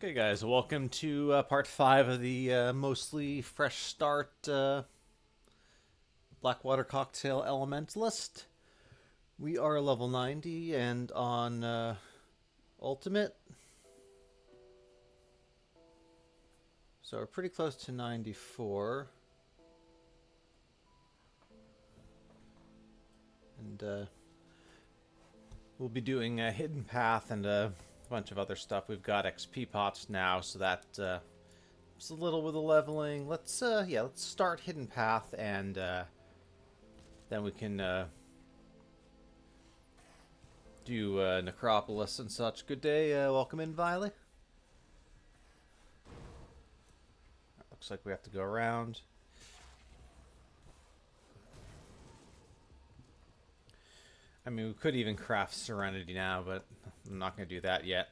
Okay, guys, welcome to part 5 of the mostly fresh start Blackwater Cocktail Elementalist. We are level 90 and on Ultimate. So we're pretty close to 94. And we'll be doing a Hidden Path and a bunch of other stuff. We've got XP pots now, so that it's a little with the leveling. Let's start Hidden Path and then we can do Necropolis and such. Good day, welcome in, Viley. Looks like we have to go around. I mean, we could even craft Serenity now, but I'm not going to do that yet.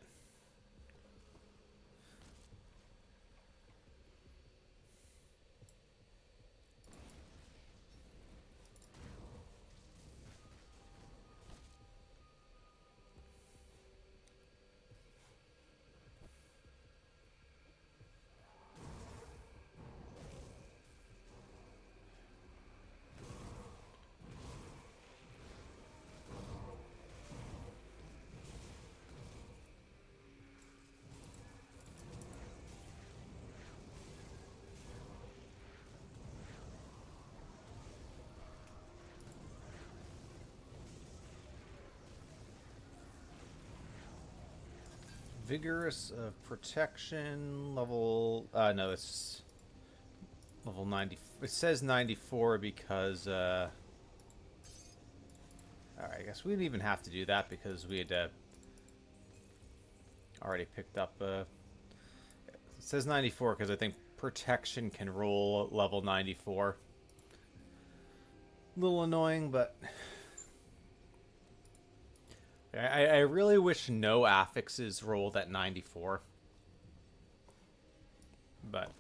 Vigorous protection level. No, it's level 90. It says 94 because. Alright, I guess we didn't even have to do that because we had already picked up. It says 94 because I think protection can roll level 94. A little annoying, but. I really wish no affixes rolled at 94. But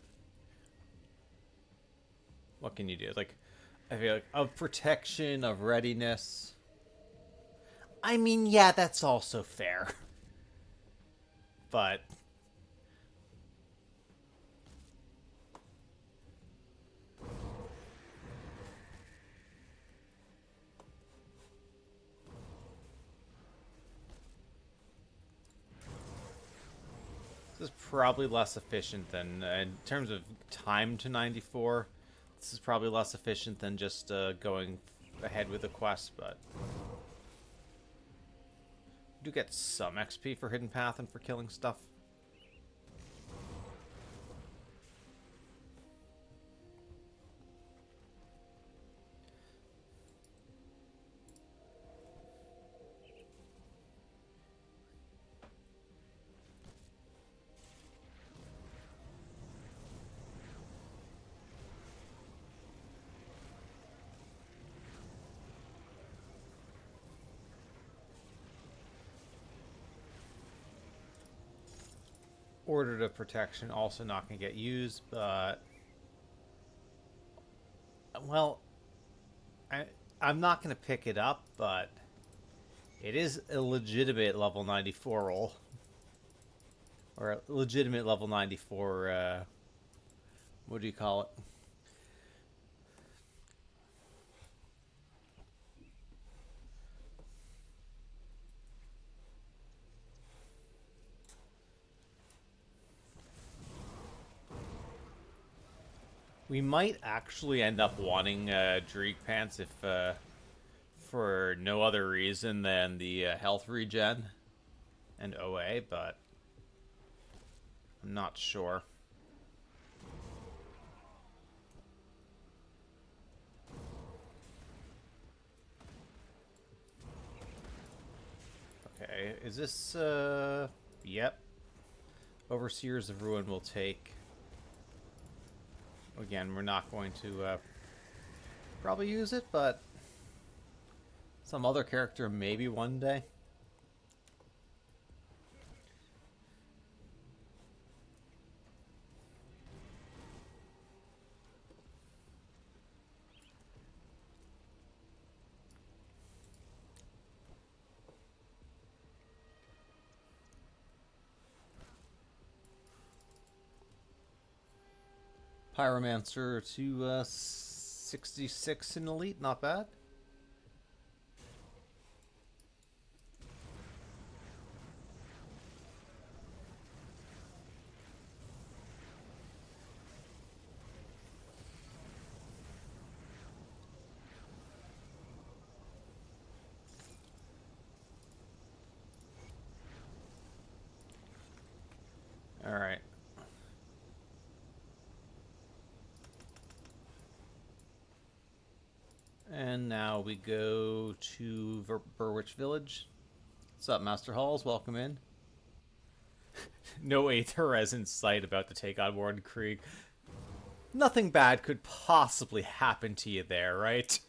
what can you do? Like, I feel like of protection, of readiness. I mean, yeah, that's also fair. But this is probably less efficient than, in terms of time to 94, this is probably less efficient than just going ahead with the quest, but you do get some XP for Hidden Path and for killing stuff. Order to protection also not going to get used, but well, I'm not going to pick it up, but it is a legitimate level 94 roll. Or a legitimate level 94, what do you call it? We might actually end up wanting Dreek Pants if, for no other reason than the health regen and OA, but I'm not sure. Okay, is this, yep. Overseers of Ruin will take. Again, we're not going to probably use it, but some other character maybe one day. Pyromancer to 66 in Elite, not bad. Alright. And now we go to Burwich Village. What's up, Master Halls? Welcome in. No Aether as in sight, about to take on Warden Krieg. Nothing bad could possibly happen to you there, right?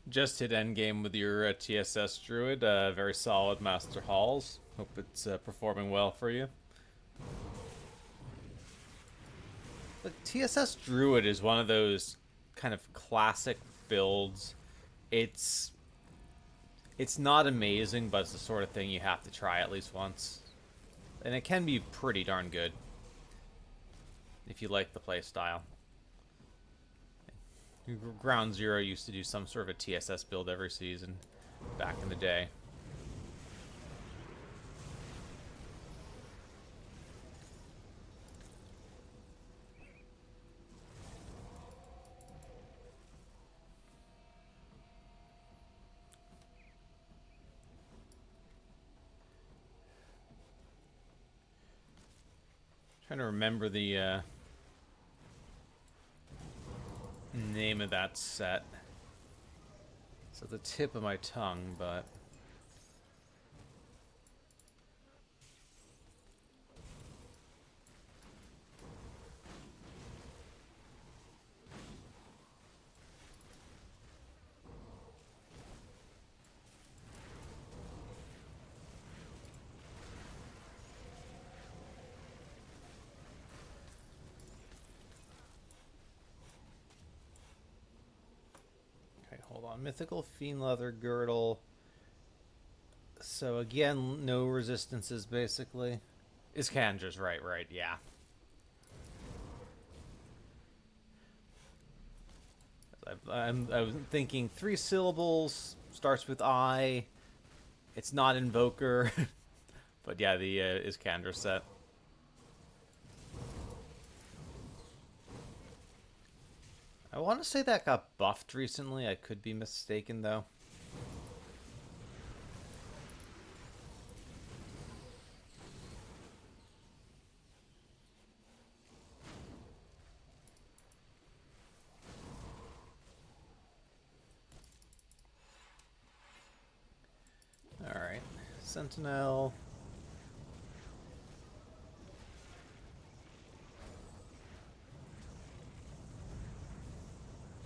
Just hit endgame with your TSS Druid. Very solid, Master Halls. Hope it's performing well for you. Look, TSS Druid is one of those kind of classic builds. It's not amazing, but it's the sort of thing you have to try at least once. And it can be pretty darn good if you like the playstyle. Ground Zero used to do some sort of a TSS build every season back in the day. Trying to remember the name of that set. It's at the tip of my tongue, but hold on. Mythical Fiend Leather Girdle. So again, no resistances basically. Iskandra's right, yeah. I'm thinking 3 syllables, starts with I. It's not Invoker. But yeah, the Iskandra set. I want to say that got buffed recently. I could be mistaken, though. Alright. Sentinel.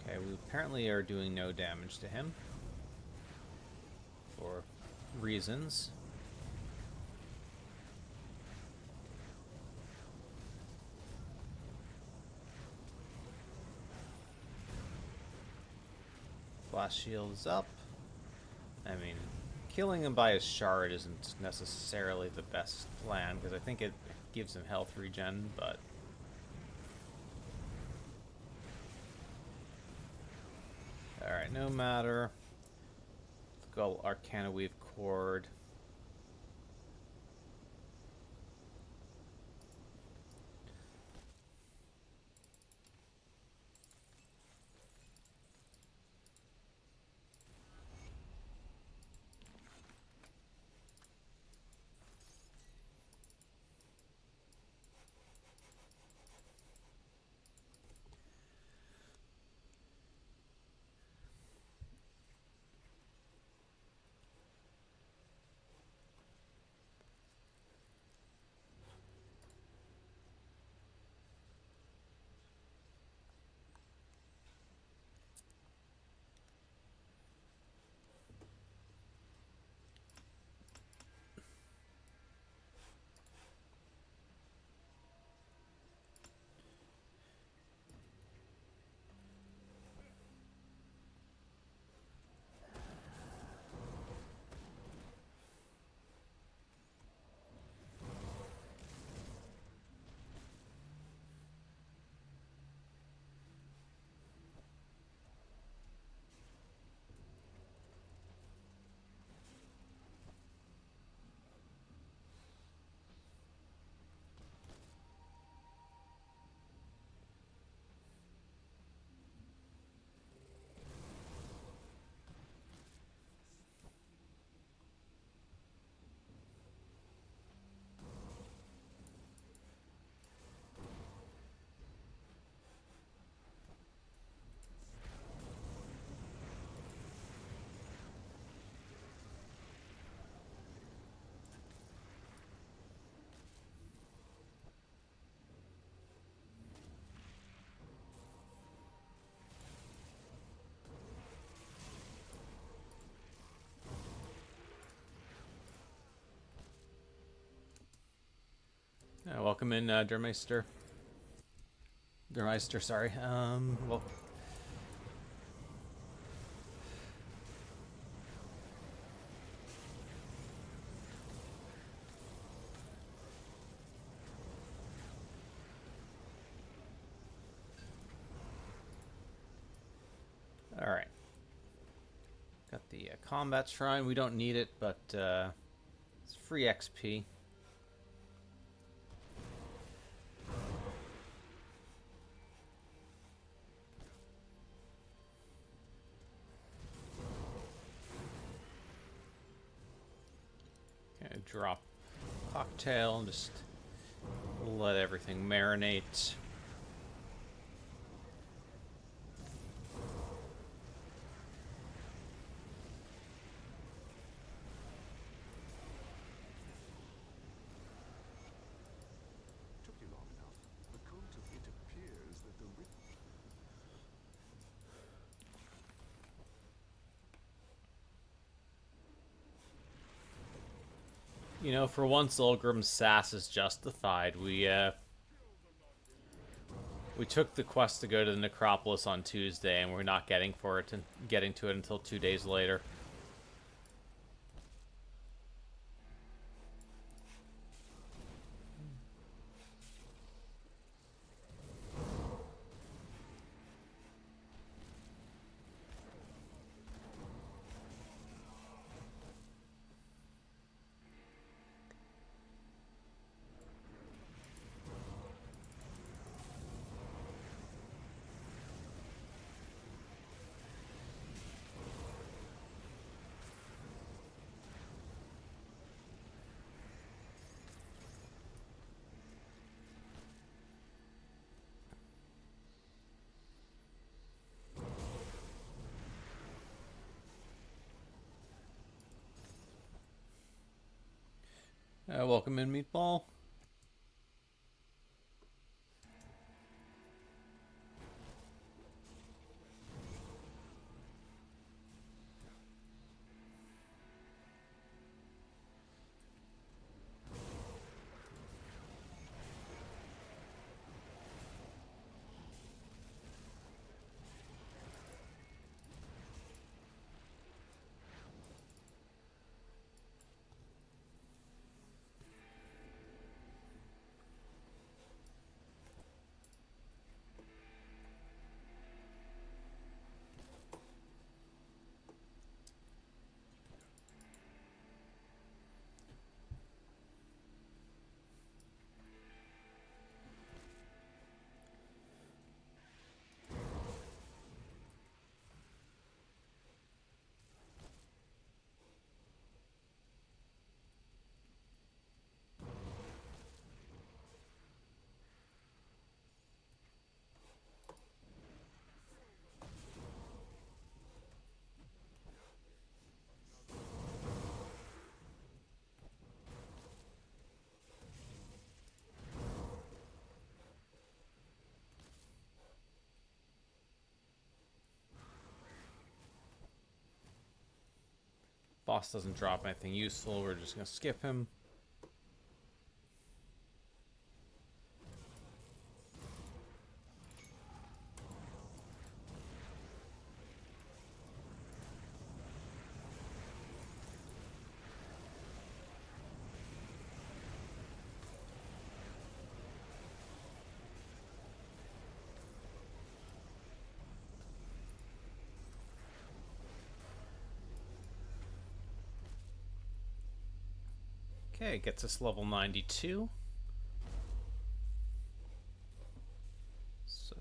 Okay, we apparently are doing no damage to him. For reasons. Blast shield is up. I mean, killing him by his shard isn't necessarily the best plan, because I think it gives him health regen, but... Alright, no matter. Let's go Arcana Weave Cord. welcome in, Dermeister. Dermeister, sorry. Well. Alright. Got the combat shrine. We don't need it, but it's free XP. Okay, drop cocktail and just let everything marinate. You know, for once, Ulgrim's sass is justified. We took the quest to go to the necropolis on Tuesday, and we're not getting to it until 2 days later. Welcome in, Meatball. Boss doesn't drop anything useful. We're just going to skip him. Okay, gets us level 92. So,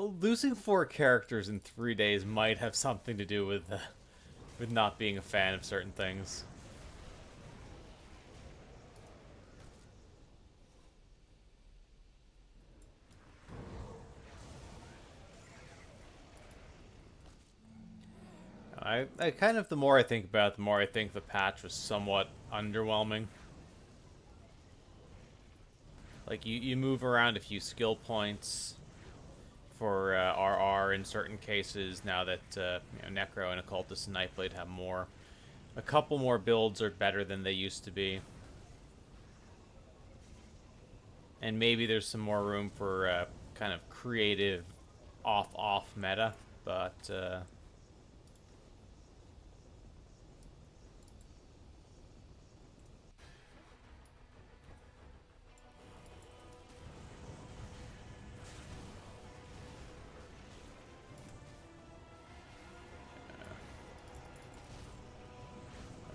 losing 4 characters in 3 days might have something to do with not being a fan of certain things. I kind of, the more I think about it, the more I think the patch was somewhat underwhelming. Like, you move around a few skill points for RR in certain cases, now that Necro and Occultist and Nightblade have more. A couple more builds are better than they used to be. And maybe there's some more room for kind of creative off-off meta, but...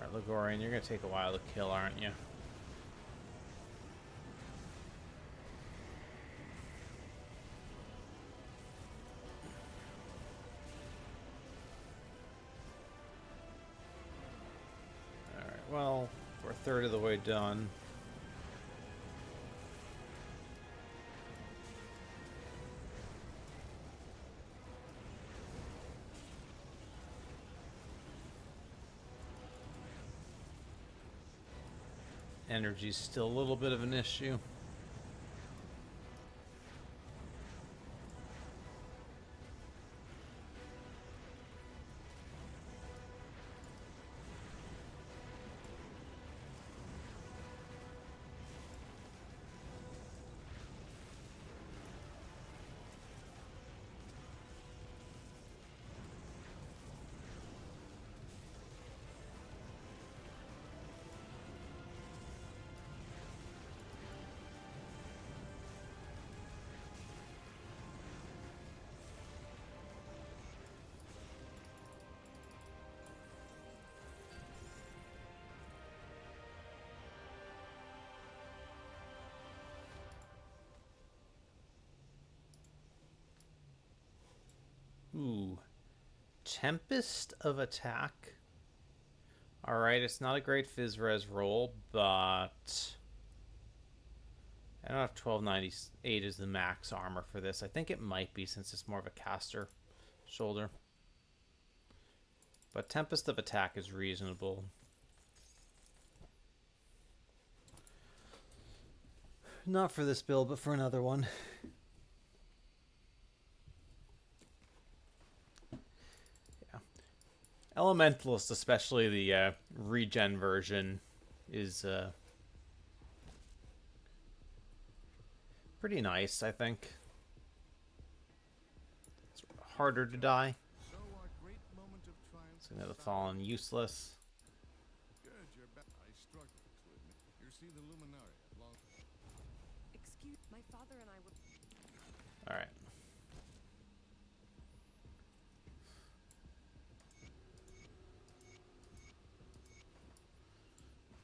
Alright, Ligorian, you're going to take a while to kill, aren't you? Alright, well, we're a third of the way done. Energy's still a little bit of an issue. Ooh. Tempest of Attack. Alright, it's not a great Phys-Res roll, but... I don't know if 1298 is the max armor for this. I think it might be, since it's more of a caster shoulder. But Tempest of Attack is reasonable. Not for this build, but for another one. Elementalist, especially the regen version, is pretty nice, I think. It's harder to die. So now the Fallen useless. Alright.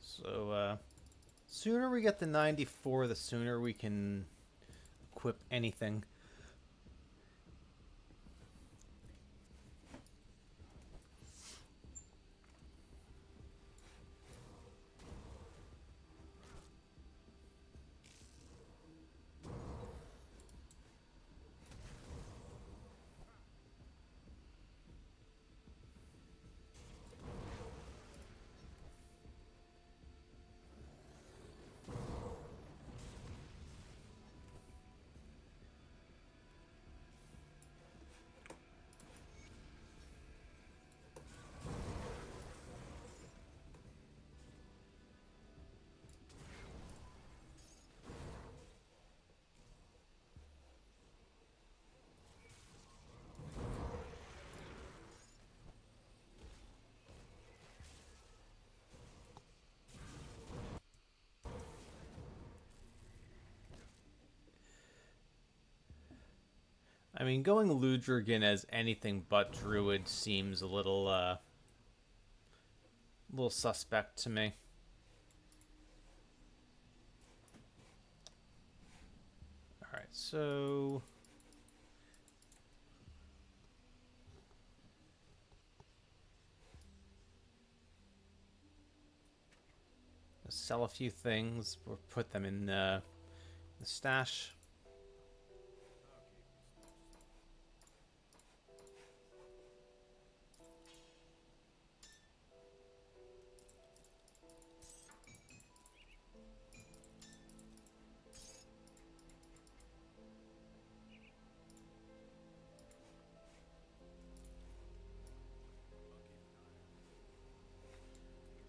So, sooner we get the 94, the sooner we can equip anything. I mean, going Ludrigan as anything but Druid seems a little suspect to me. Alright, so... Sell a few things, or put them in the stash.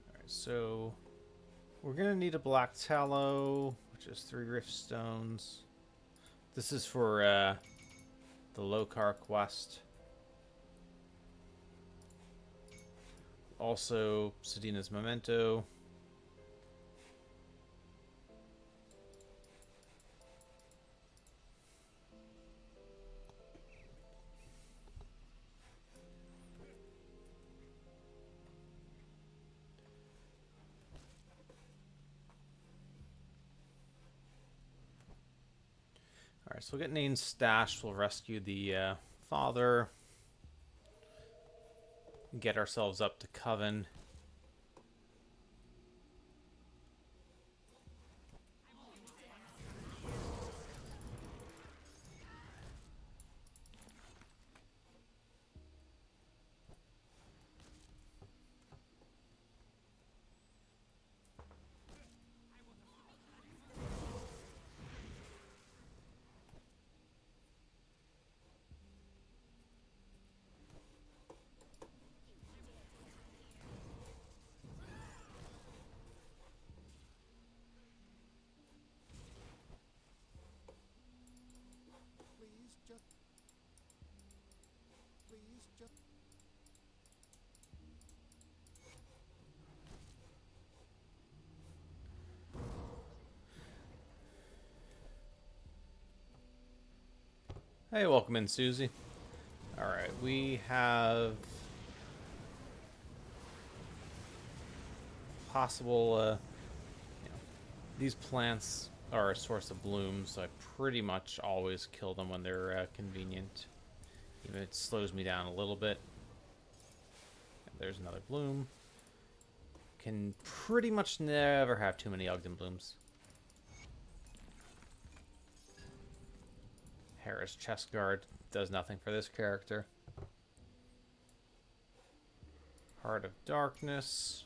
Alright, so we're gonna need a black tallow, which is 3 rift stones. This is for the Lokar quest. Also, Sedina's Memento. Alright, so we'll get Nane's stash. We'll rescue the father. Get ourselves up to Coven. Hey, welcome in, Susie. Alright, we have possible, these plants are a source of blooms, so I pretty much always kill them when they're convenient. Even if it slows me down a little bit. And there's another bloom. Can pretty much never have too many Ogden blooms. Harris chest guard does nothing for this character. Heart of Darkness.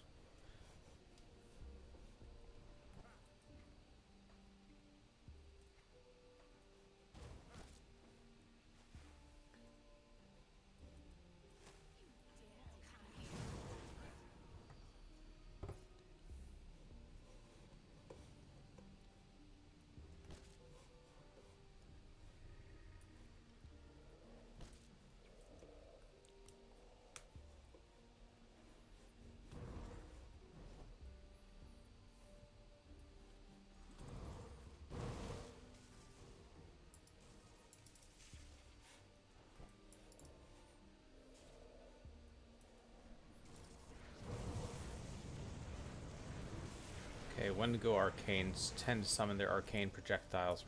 Okay, Wendigo Arcanes tend to summon their arcane projectiles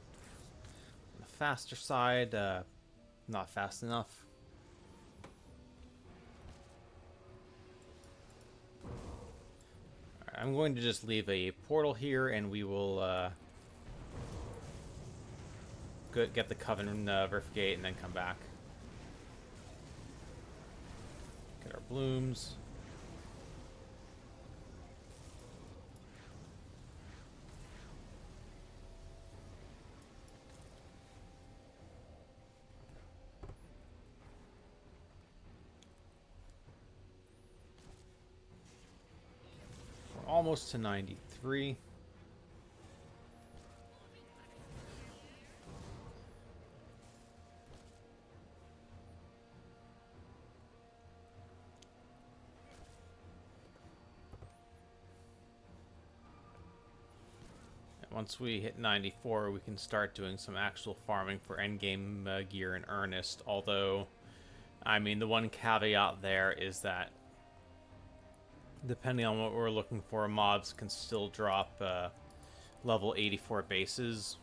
on the faster side, not fast enough. Right, I'm going to just leave a portal here and we will get the Coven Rift Gate and then come back. Get our blooms. Almost to 93. And once we hit 94, we can start doing some actual farming for endgame gear in earnest. Although, I mean, the one caveat there is that depending on what we're looking for, mobs can still drop level 84 bases.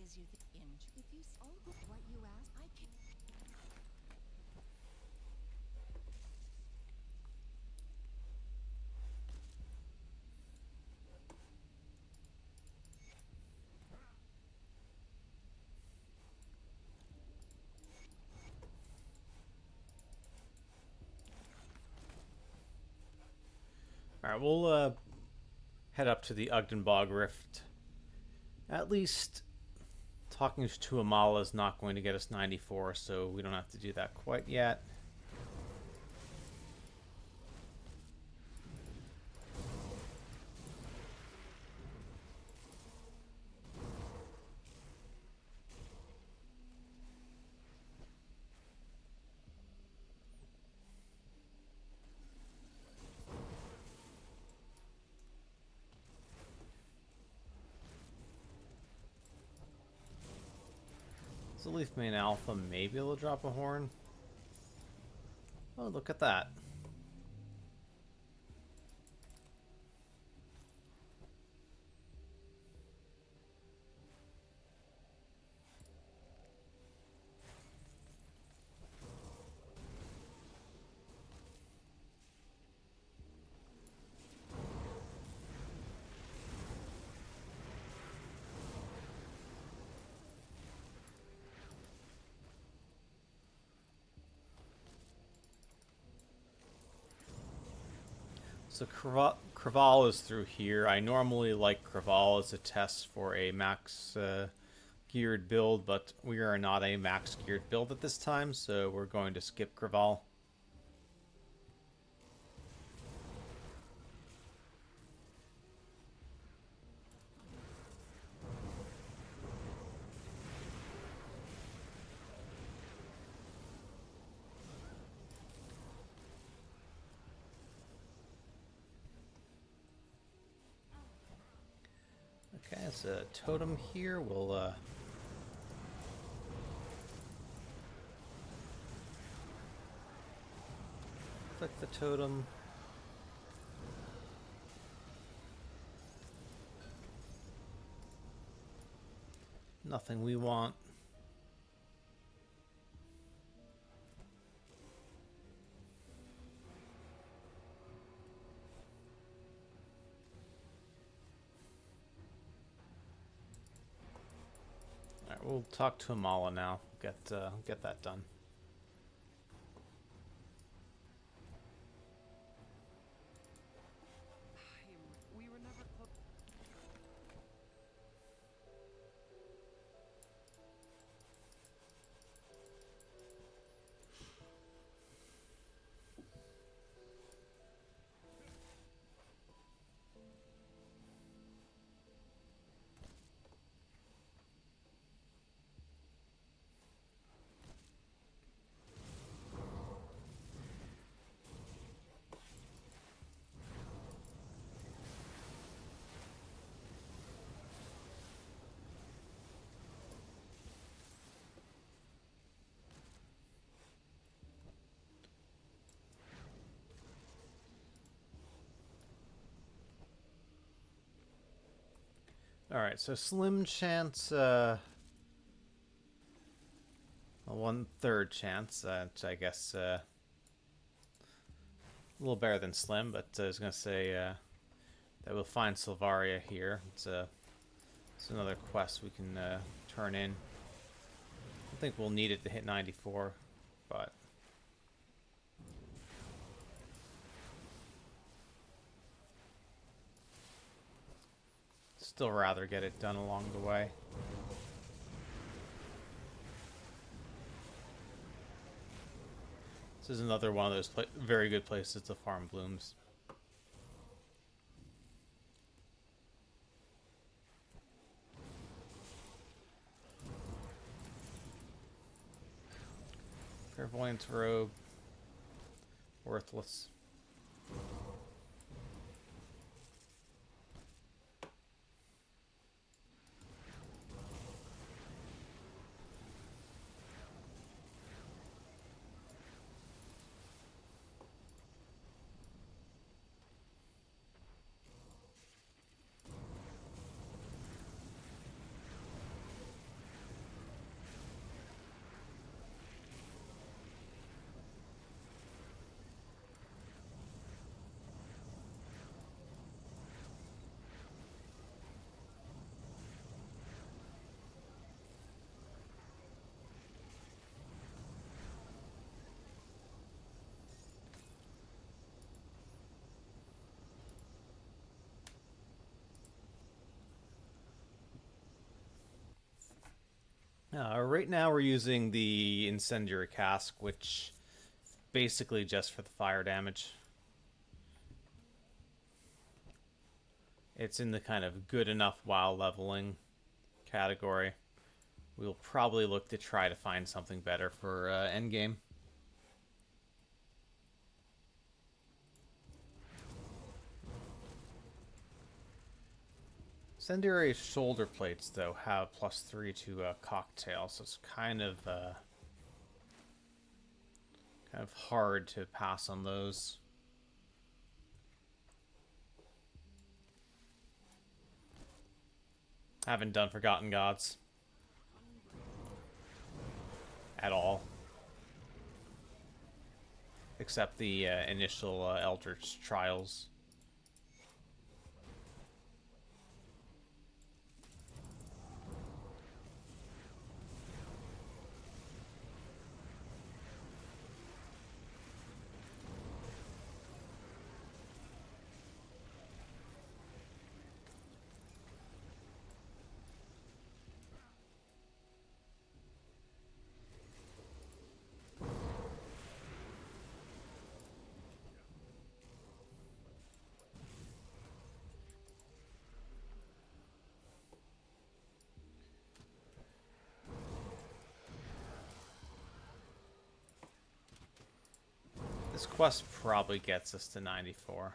is you if you all what you ask, I can. Alright, we'll head up to the Ugdenbog Rift. At least talking to Amala is not going to get us 94, so we don't have to do that quite yet. So Leaf Main Alpha may be able to drop a horn. Oh, look at that. So Craval is through here. I normally like Craval as a test for a max geared build, but we are not a max geared build at this time, so we're going to skip Craval. Okay, it's a totem here. We'll click the totem. Nothing we want. Alright, we'll talk to Amala now. Get that done. We were never close. Alright, so slim chance, a 1/3 chance, which I guess a little better than slim, but I was going to say that we'll find Silvaria here. It's another quest we can turn in. I don't think we'll need it to hit 94, but still rather get it done along the way. This is another one of those very good places to farm blooms. Clairvoyance robe. Worthless. Right now we're using the incendiary cask, which basically just for the fire damage. It's in the kind of good enough while leveling category. We'll probably look to try to find something better for endgame. Incendiary shoulder plates, though, have +3 to cocktail, so it's kind of hard to pass on those. Haven't done Forgotten Gods at all, except the initial Eldritch Trials. This quest probably gets us to 94.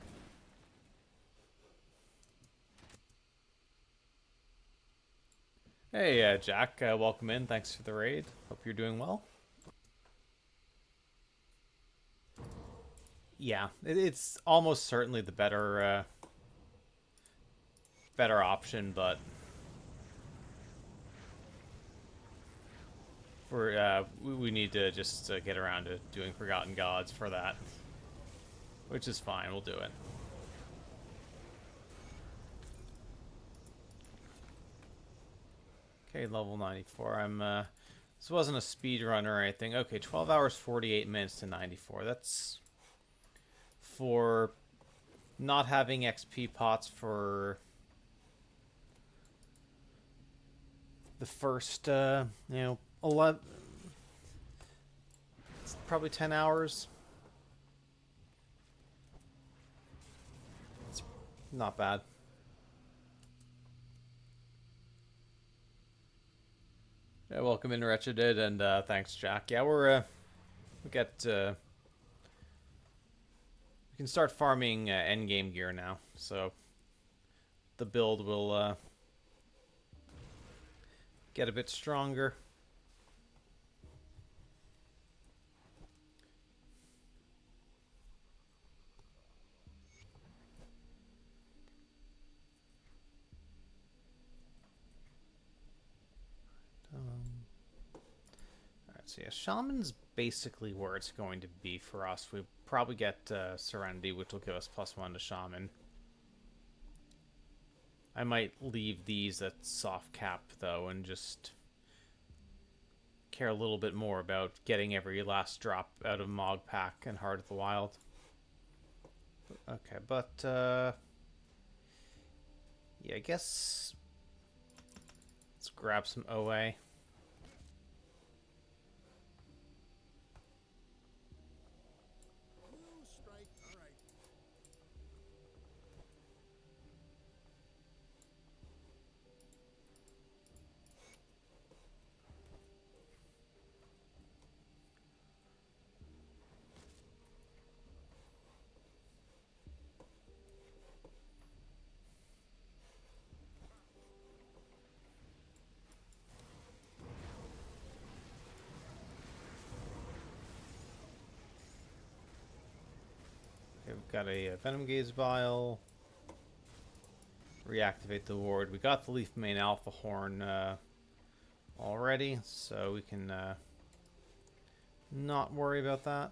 Hey, Jack, welcome in. Thanks for the raid. Hope you're doing well. Yeah, it's almost certainly the better option, but we need to just get around to doing Forgotten Gods for that, which is fine. We'll do it. Okay, level 94. This wasn't a speed run or anything. Okay, 12 hours 48 minutes to 94. That's for not having XP pots for the first 11, it's probably 10 hours. It's not bad. Yeah, welcome in, Wretched, and thanks, Jack. Yeah, we can start farming endgame gear now, so the build will get a bit stronger. Alright, so yeah, Shaman's basically where it's going to be for us. We probably get Serenity, which will give us +1 to Shaman. I might leave these at soft cap, though, and just care a little bit more about getting every last drop out of Mog Pack and Heart of the Wild. Okay, but yeah, I guess let's grab some OA. We've got a Venom Gaze Vial. Reactivate the ward. We got the Leaf Mane Alpha Horn already, so we can not worry about that.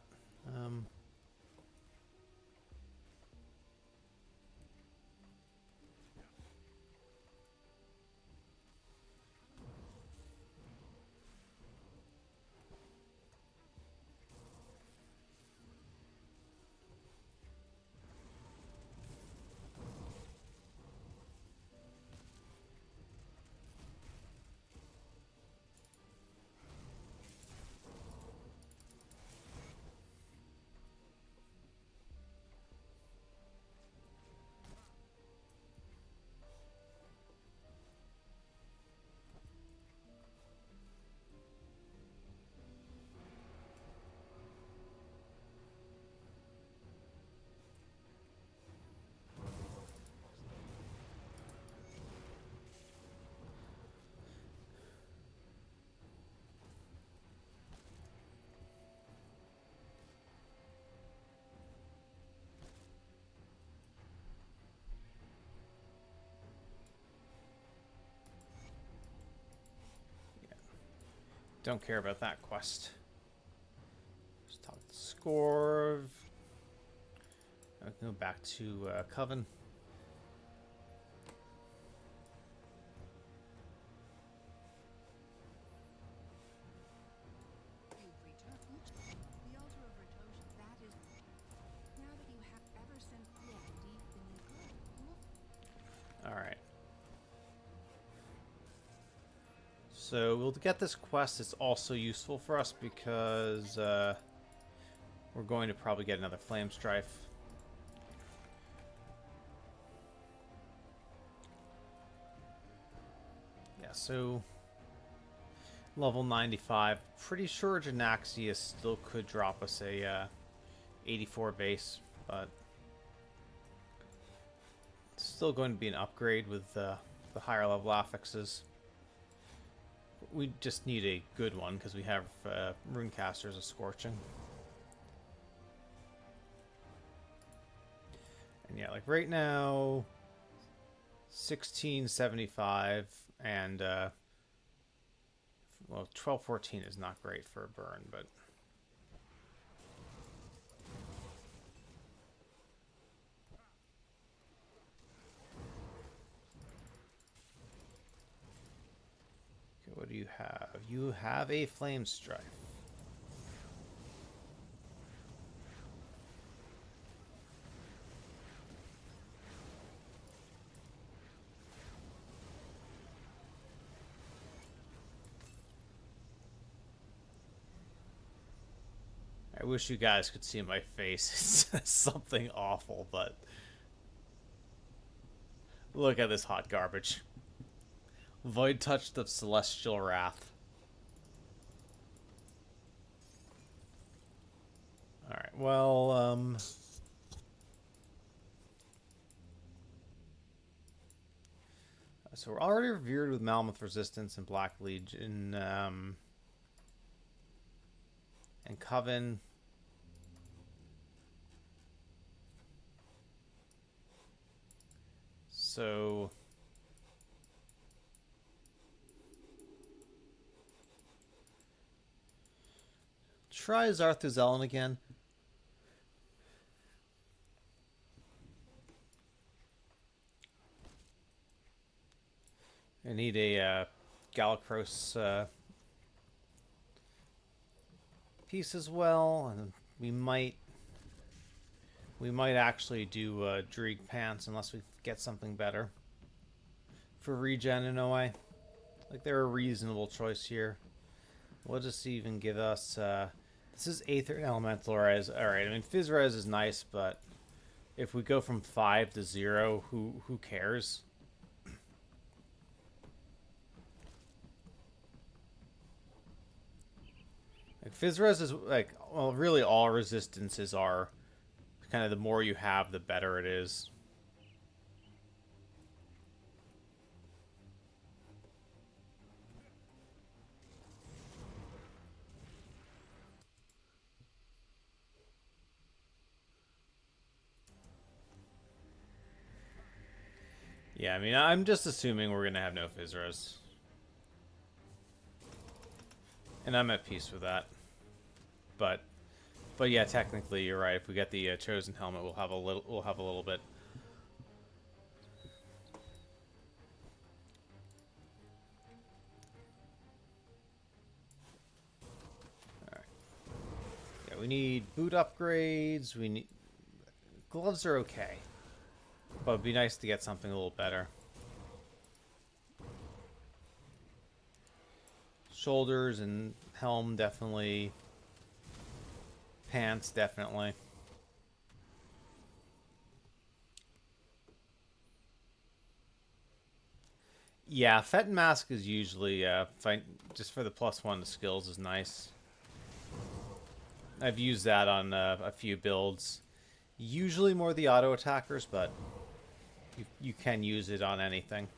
Don't care about that quest. Just talk the score. I can go back to Coven. You've returned. The altar of Ritosh, that is. Now that you have ever since, yeah, deep beneath good, you will. All right. So we'll get this quest. It's also useful for us because we're going to probably get another Flame Strife. Yeah, so level 95. Pretty sure Janaxia still could drop us a 84 base, but it's still going to be an upgrade with the higher level affixes. We just need a good one because we have Runecasters of Scorching. And yeah, like right now, 1675 and well, 1214 is not great for a burn, but okay, what do you have? You have a Flame Strife. I wish you guys could see my face. It's something awful, but look at this hot garbage. Void Touch of Celestial Wrath. Alright, well, so we're already revered with Mammoth Resistance and Black Legion, and Coven. So try Zarthuzelin again. I need a Galacros piece as well, and we might actually do Dreeg Pants unless we get something better for regen in OA. Like they're a reasonable choice here. What does this even give us? This is Aether and Elemental Res. Alright, I mean Fizz Res is nice, but if we go from 5 to 0, who cares? Like Fizz Res is like, well, really all resistances are kind of the more you have, the better it is. Yeah, I mean, I'm just assuming we're going to have no Fizz Res. And I'm at peace with that. But yeah, technically you're right. If we get the chosen helmet, we'll have a little bit. All right. Yeah, we need boot upgrades. We need gloves are okay, but it'd be nice to get something a little better. Shoulders and helm definitely. Pants definitely. Yeah, Fet and Mask is usually just for the +1 to skills is nice. I've used that on a few builds. Usually more the auto attackers, but you can use it on anything.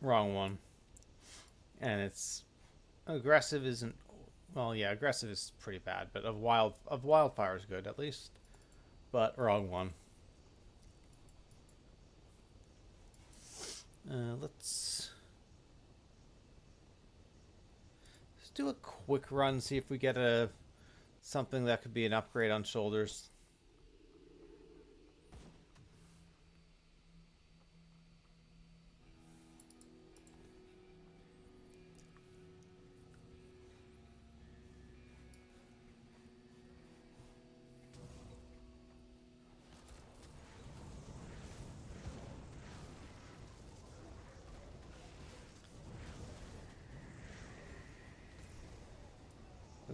Wrong one. And it's aggressive isn't. Well, yeah, aggressive is pretty bad, but of wildfire is good at least. But wrong one. Let's do a quick run, see if we get a something that could be an upgrade on shoulders.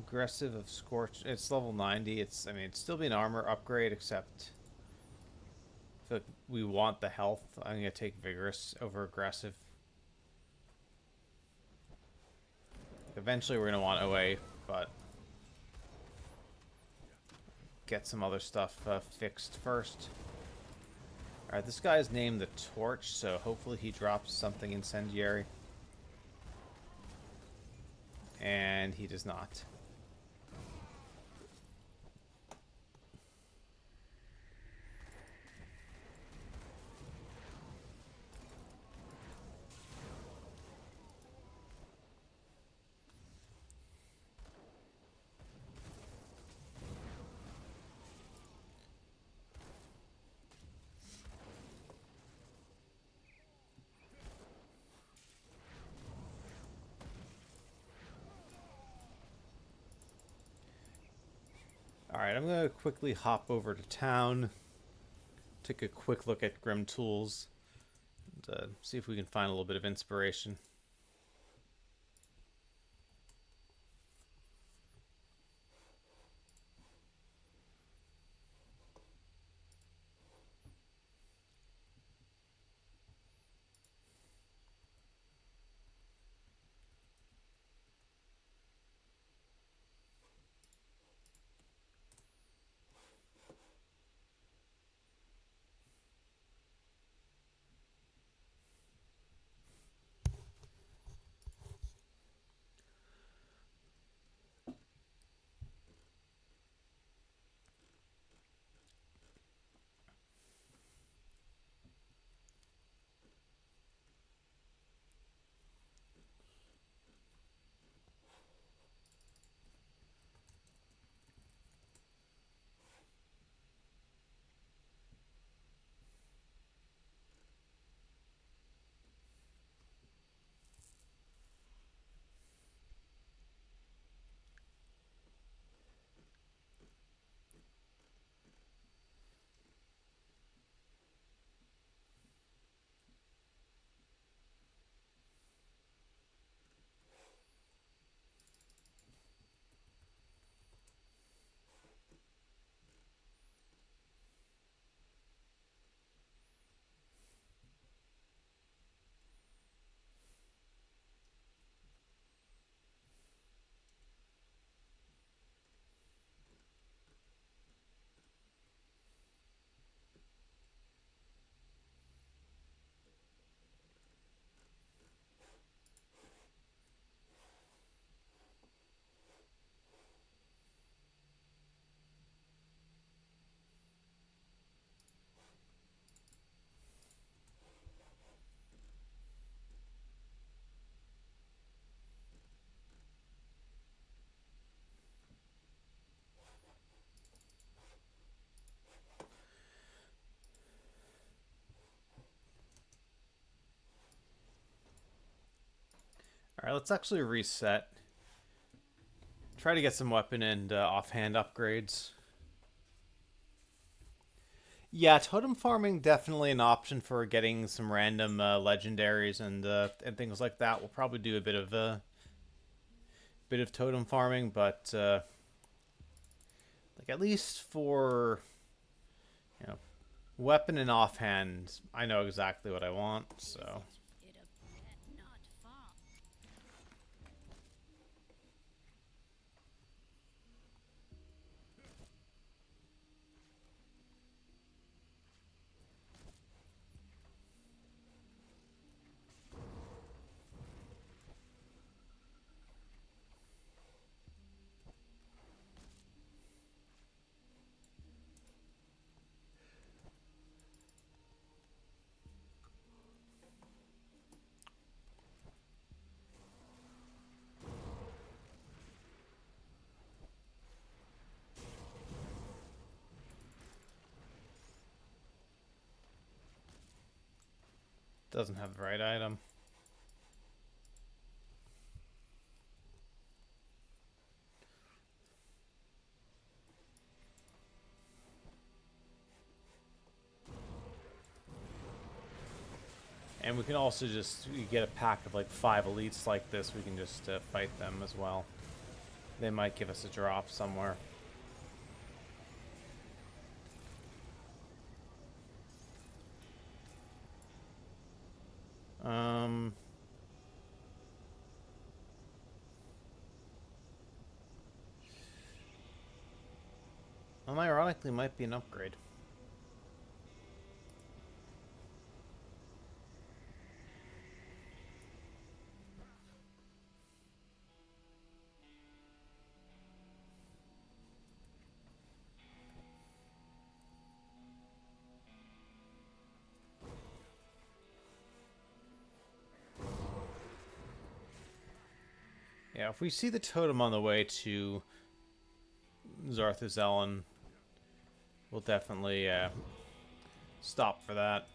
Aggressive of Scorch. It's level 90. I mean, it'd still be an armor upgrade, except I feel like we want the health. I'm going to take Vigorous over Aggressive. Eventually, we're going to want OA, but get some other stuff fixed first. Alright, this guy's named the Torch, so hopefully he drops something incendiary. And he does not. Alright, I'm going to quickly hop over to town. Take a quick look at Grim Tools. And see if we can find a little bit of inspiration. Alright, let's actually reset. Try to get some weapon and offhand upgrades. Yeah, totem farming definitely an option for getting some random legendaries and things like that. We'll probably do a bit of totem farming, but like at least for weapon and offhand, I know exactly what I want. So Doesn't have the right item. And we can also just, you get a pack of like 5 elites like this, we can just fight them as well. They might give us a drop somewhere. Unironically, might be an upgrade. Yeah, if we see the totem on the way to Zarthuzelin, we'll definitely stop for that.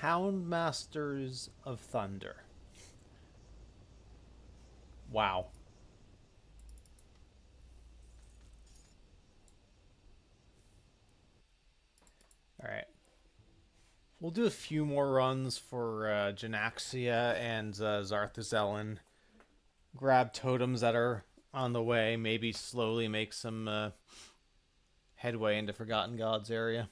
Houndmasters of Thunder. Wow. Alright. We'll do a few more runs for Janaxia and Zarthuzelin. Grab totems that are on the way. Maybe slowly make some headway into Forgotten Gods area.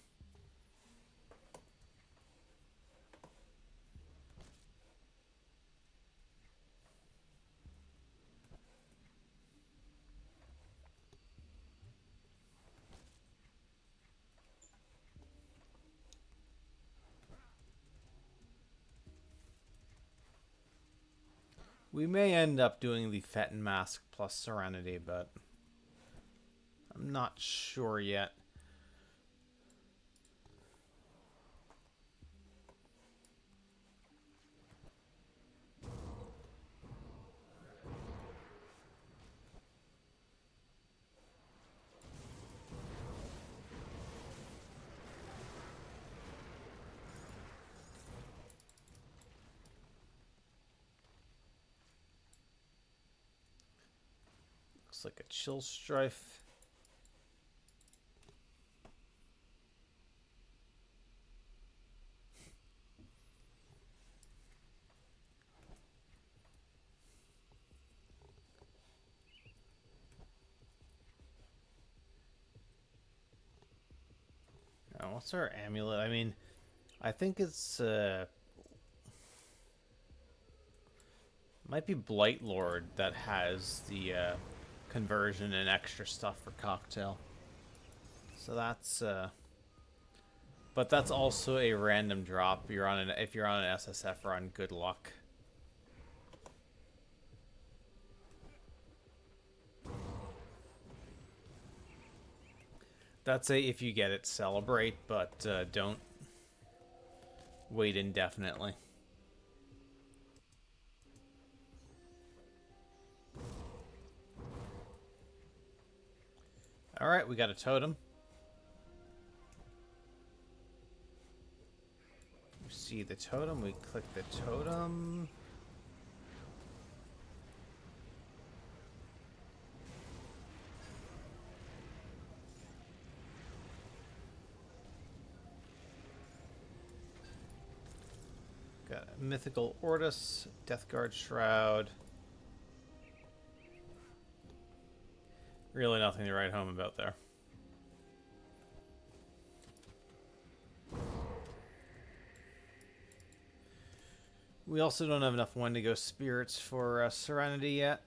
We may end up doing the Fettin Mask plus Serenity, but I'm not sure yet. Looks like a chill strife. Now, what's our amulet? I mean, I think it's might be Blight Lord that has the conversion and extra stuff for cocktail. So that's but that's also a random drop. You're on an if you're on an SSF run, good luck. That's a if you get it, celebrate, but don't wait indefinitely. All right, we got a totem. We see the totem. We click the totem. Got a Mythical Ortus, Deathguard Shroud. Really nothing to write home about there. We also don't have enough Wendigo spirits for Serenity yet.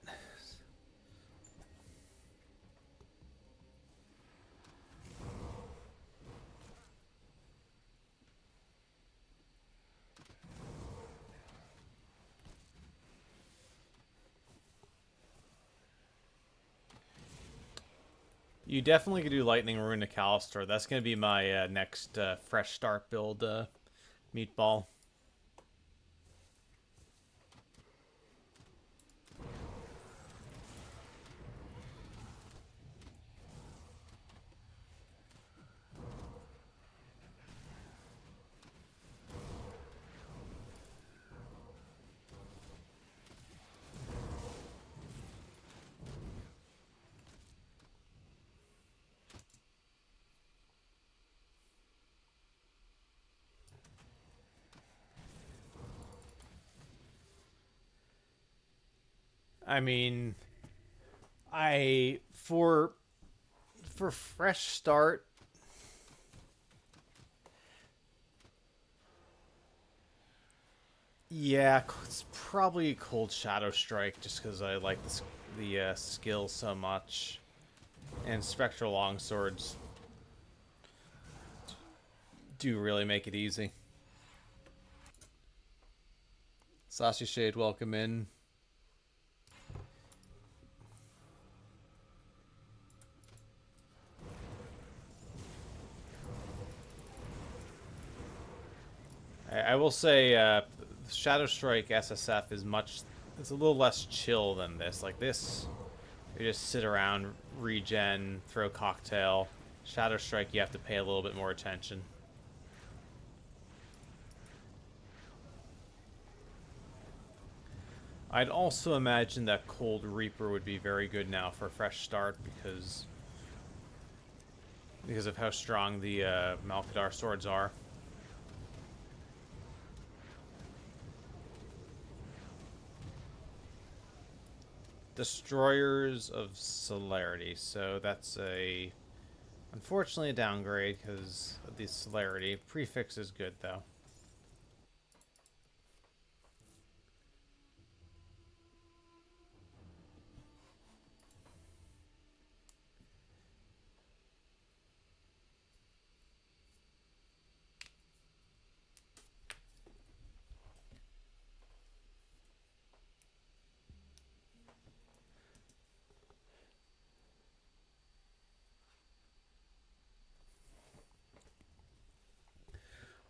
You definitely could do Lightning Rune to Callister. That's going to be my next fresh start build meatball. I mean, for fresh start, yeah, it's probably Cold Shadow Strike just because I like the skill so much, and Spectral Longswords do really make it easy. Sashi Shade, welcome in. I will say, Shadow Strike SSF is it's a little less chill than this. Like this, you just sit around, regen, throw cocktail. Shadow Strike, you have to pay a little bit more attention. I'd also imagine that Cold Reaper would be very good now for a fresh start because of how strong the Malkadar swords are. Destroyers of Celerity. So that's unfortunately a downgrade because of the Celerity. Prefix is good though.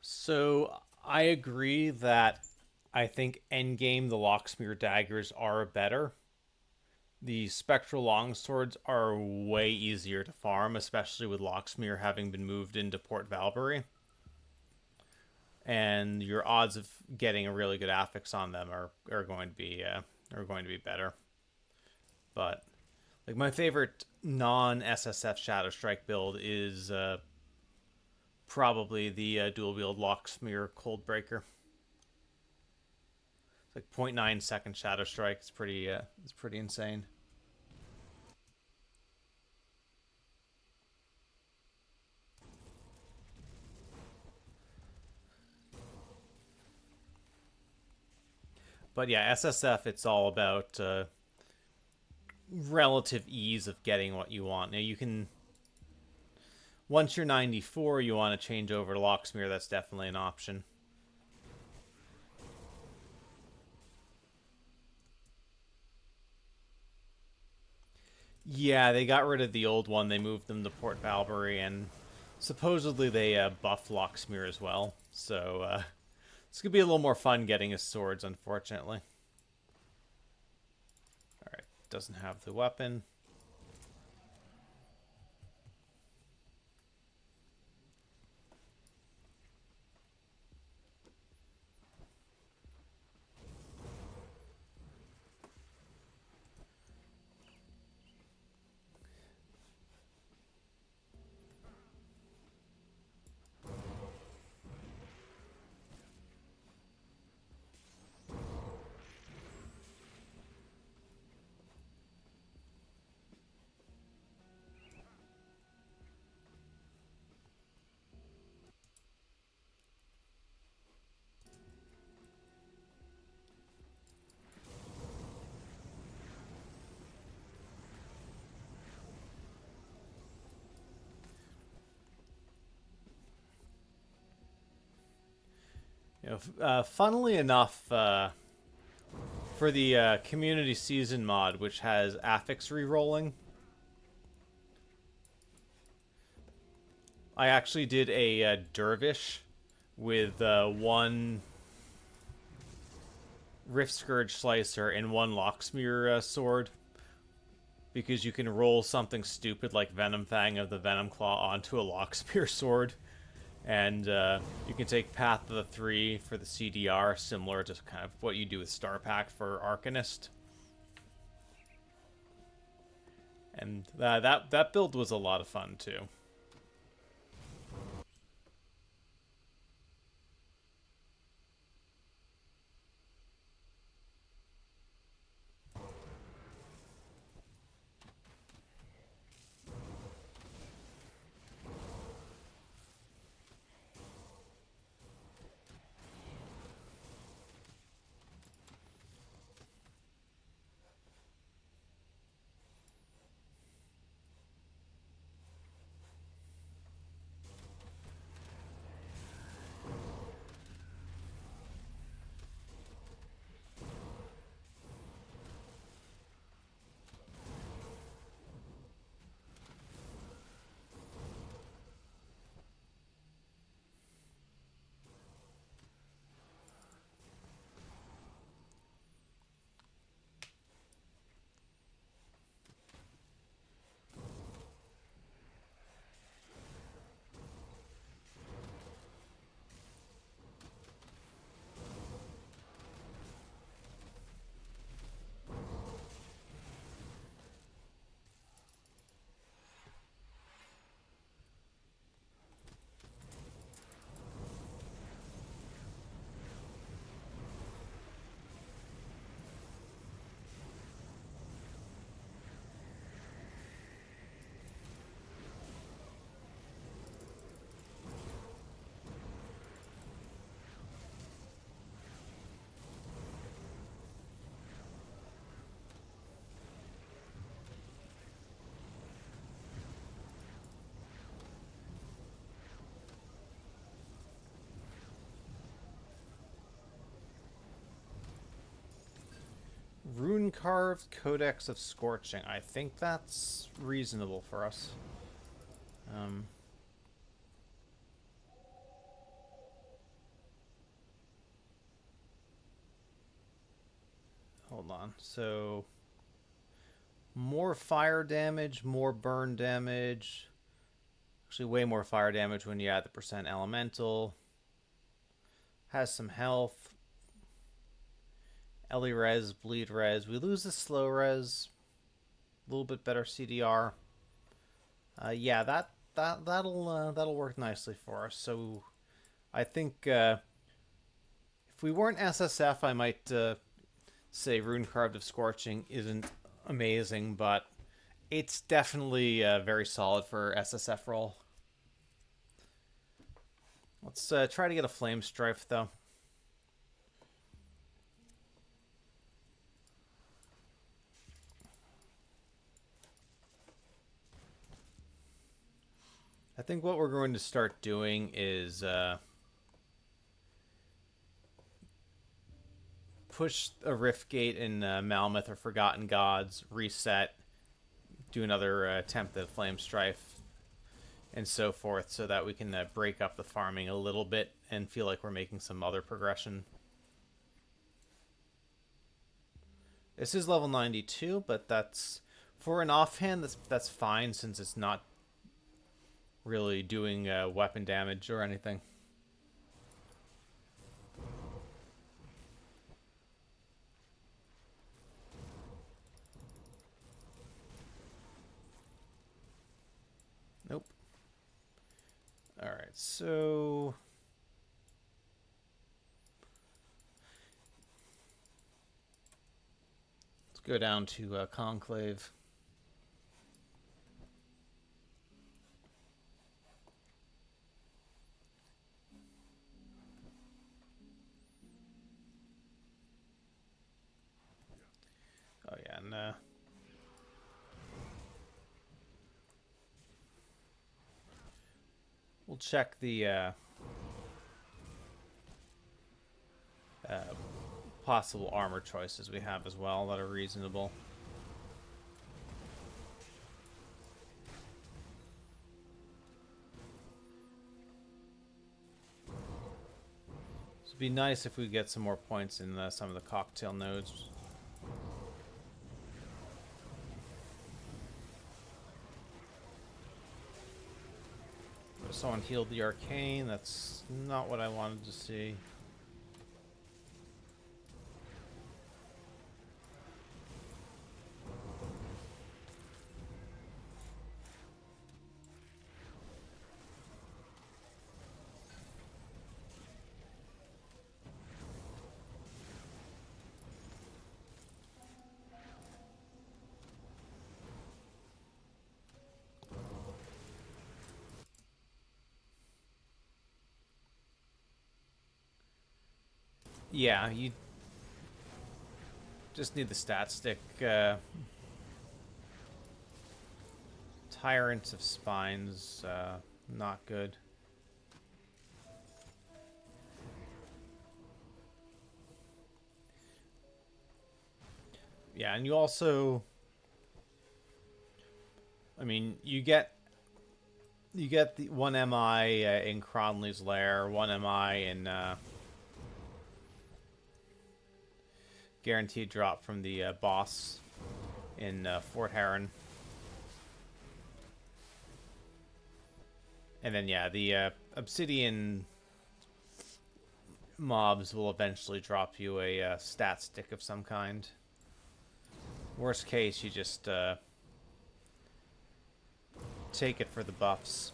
So I agree that I think endgame the Locksmere daggers are better. The Spectral Longswords are way easier to farm, especially with Locksmere having been moved into Port Valbury. And your odds of getting a really good affix on them are going to be better. But Like my favorite non-SSF Shadow Strike build is probably the dual wield Locksmere Coldbreaker. It's like 0.9 second Shadow Strike. It's pretty insane. But yeah, SSF, it's all about relative ease of getting what you want. Now you can, once you're 94, you want to change over to Locksmere. That's definitely an option. Yeah, they got rid of the old one. They moved them to Port Valbury, and supposedly they buffed Locksmere as well. So it's gonna be a little more fun getting his swords, unfortunately. All right, doesn't have the weapon. Funnily enough, for the community season mod, which has affix rerolling, I actually did a dervish with one Rift Scourge Slicer and one Locksmere sword, because you can roll something stupid like Venom Fang of the Venom Claw onto a Locksmere sword, and you can take Path of the Three for the CDR, similar to kind of what you do with Star Pack for Arcanist. And that build was a lot of fun too. Rune carved Codex of Scorching. I think that's reasonable for us. Um, Hold on. So more fire damage, more burn damage. Actually, way more fire damage when you add the percent elemental. Has some health. Ellie res, bleed res. We lose the slow res. little bit better CDR. Yeah, that'll work nicely for us. So I think if we weren't SSF, I might say Rune Carved of Scorching isn't amazing, but it's definitely very solid for SSF roll. Let's try to get a Flame Strife, though. I think what we're going to start doing is push a Rift Gate in Malmouth or Forgotten Gods, reset, do another attempt at Flame Strife, and so forth, so that we can break up the farming a little bit and feel like we're making some other progression. This is level 92, but that's for an offhand. That's fine since it's not really doing weapon damage or anything. Nope. All right, so let's go down to Conclave. Oh yeah, and we'll check the possible armor choices we have as well that are reasonable. It'd be nice if we get some more points in some of the cocktail nodes. Someone healed the arcane. That's not what I wanted to see. Yeah, you just need the stat stick. Tyrants of Spines, not good. Yeah, and you also, I mean, you get the 1 MI in Cronley's Lair, 1 MI in guaranteed drop from the boss in Fort Heron. And then, yeah, the Obsidian mobs will eventually drop you a stat stick of some kind. Worst case, you just take it for the buffs.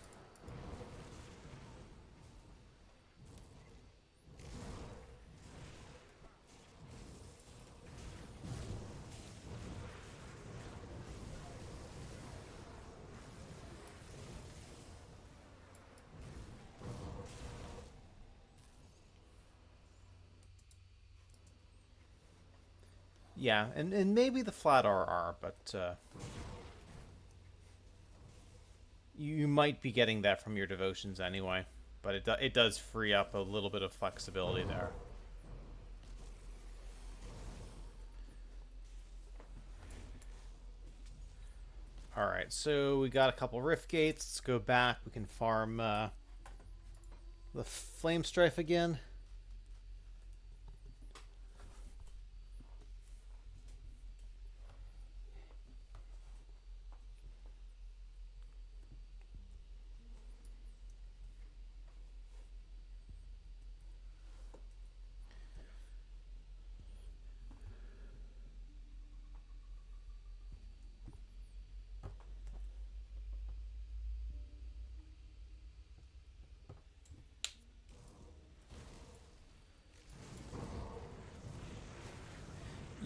Yeah, and maybe the flat RR, but you might be getting that from your devotions anyway. But it does free up a little bit of flexibility there. Alright, so we got a couple Rift Gates. Let's go back. We can farm the Flame Strife again.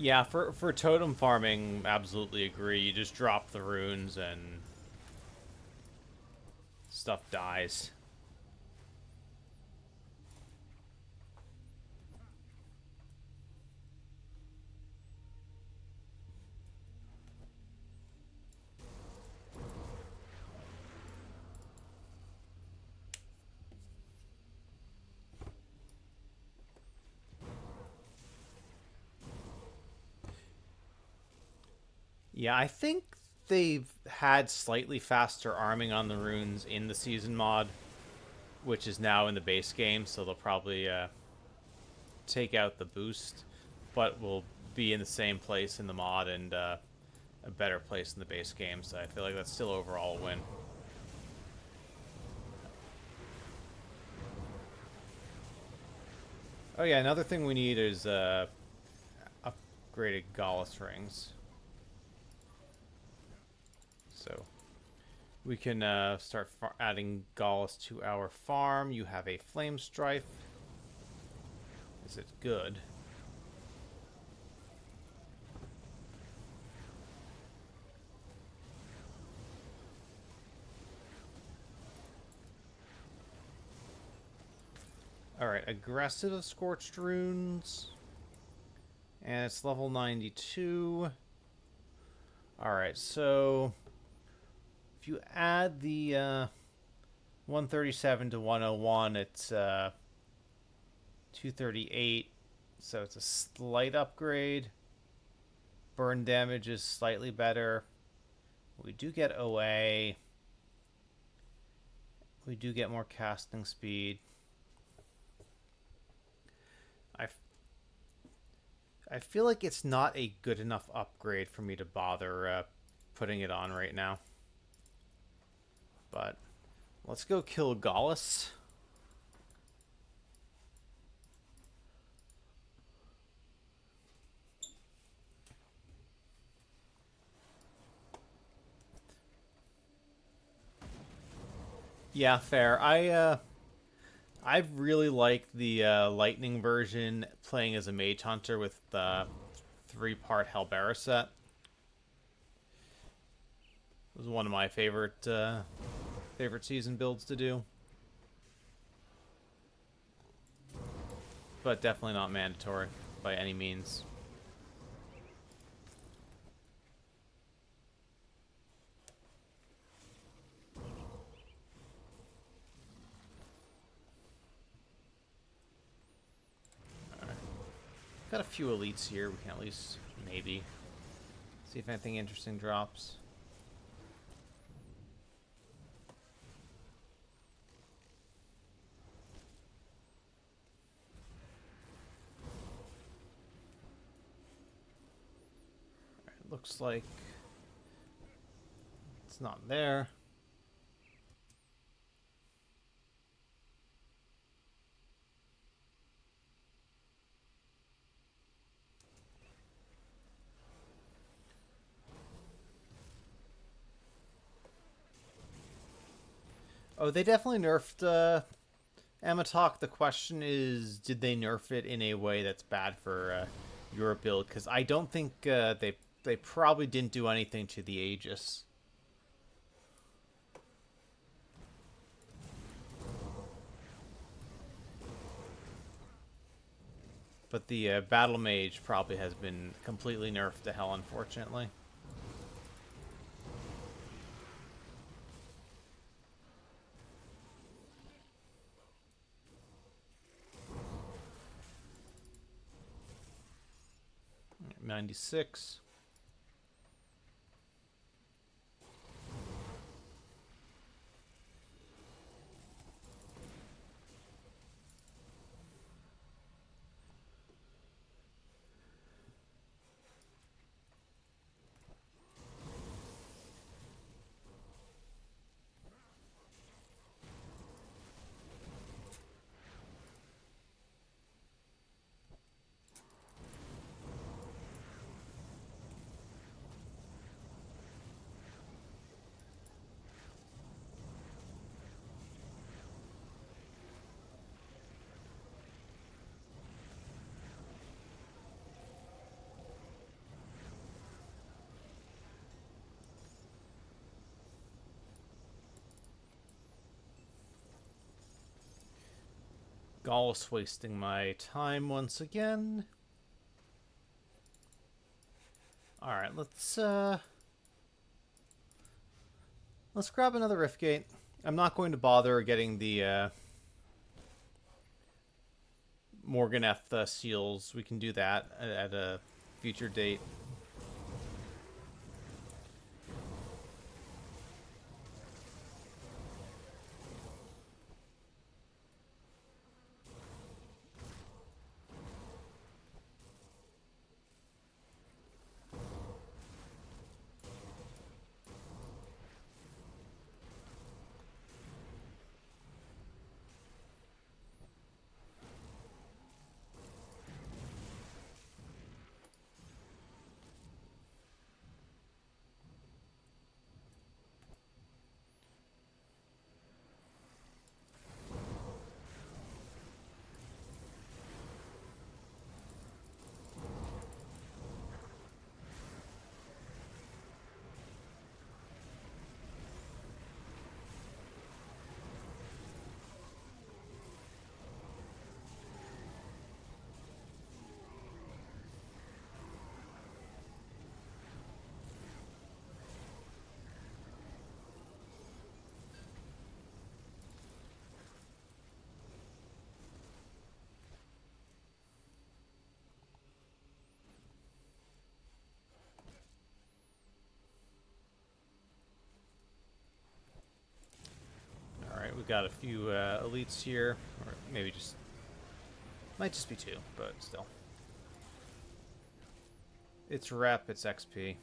Yeah, for totem farming, absolutely agree. You just drop the runes and stuff dies. Yeah, I think they've had slightly faster arming on the runes in the season mod, which is now in the base game, so they'll probably take out the boost, but will be in the same place in the mod and a better place in the base game, so I feel like that's still overall a win. Oh yeah, another thing we need is upgraded Gaullus rings. So we can start adding Gaullus to our farm. You have a Flame Strife. Is it good? Alright, aggressive Scorched Runes. And it's level 92. Alright, so if you add the 137 to 101, it's 238. So it's a slight upgrade. Burn damage is slightly better. We do get OA. We do get more casting speed. I feel like it's not a good enough upgrade for me to bother putting it on right now. But let's go kill Gaullus. Yeah, fair. I really like the lightning version playing as a mage hunter with the 3-part Hellbearer set. It was one of my favorite season builds to do, but definitely not mandatory by any means. Got a few elites here. We can at least maybe see if anything interesting drops. Alright, looks like it's not there. Oh, they definitely nerfed Amatok. The question is, did they nerf it in a way that's bad for your build? Because I don't think they probably didn't do anything to the Aegis. But the Battle Mage probably has been completely nerfed to hell, unfortunately. Right, 96. Gallus wasting my time once again. Alright, let's grab another Riftgate. I'm not going to bother getting the Morganeth seals. We can do that at a future date. Alright, we've got a few elites here, or maybe just, might just be two, but still. It's rep, it's XP.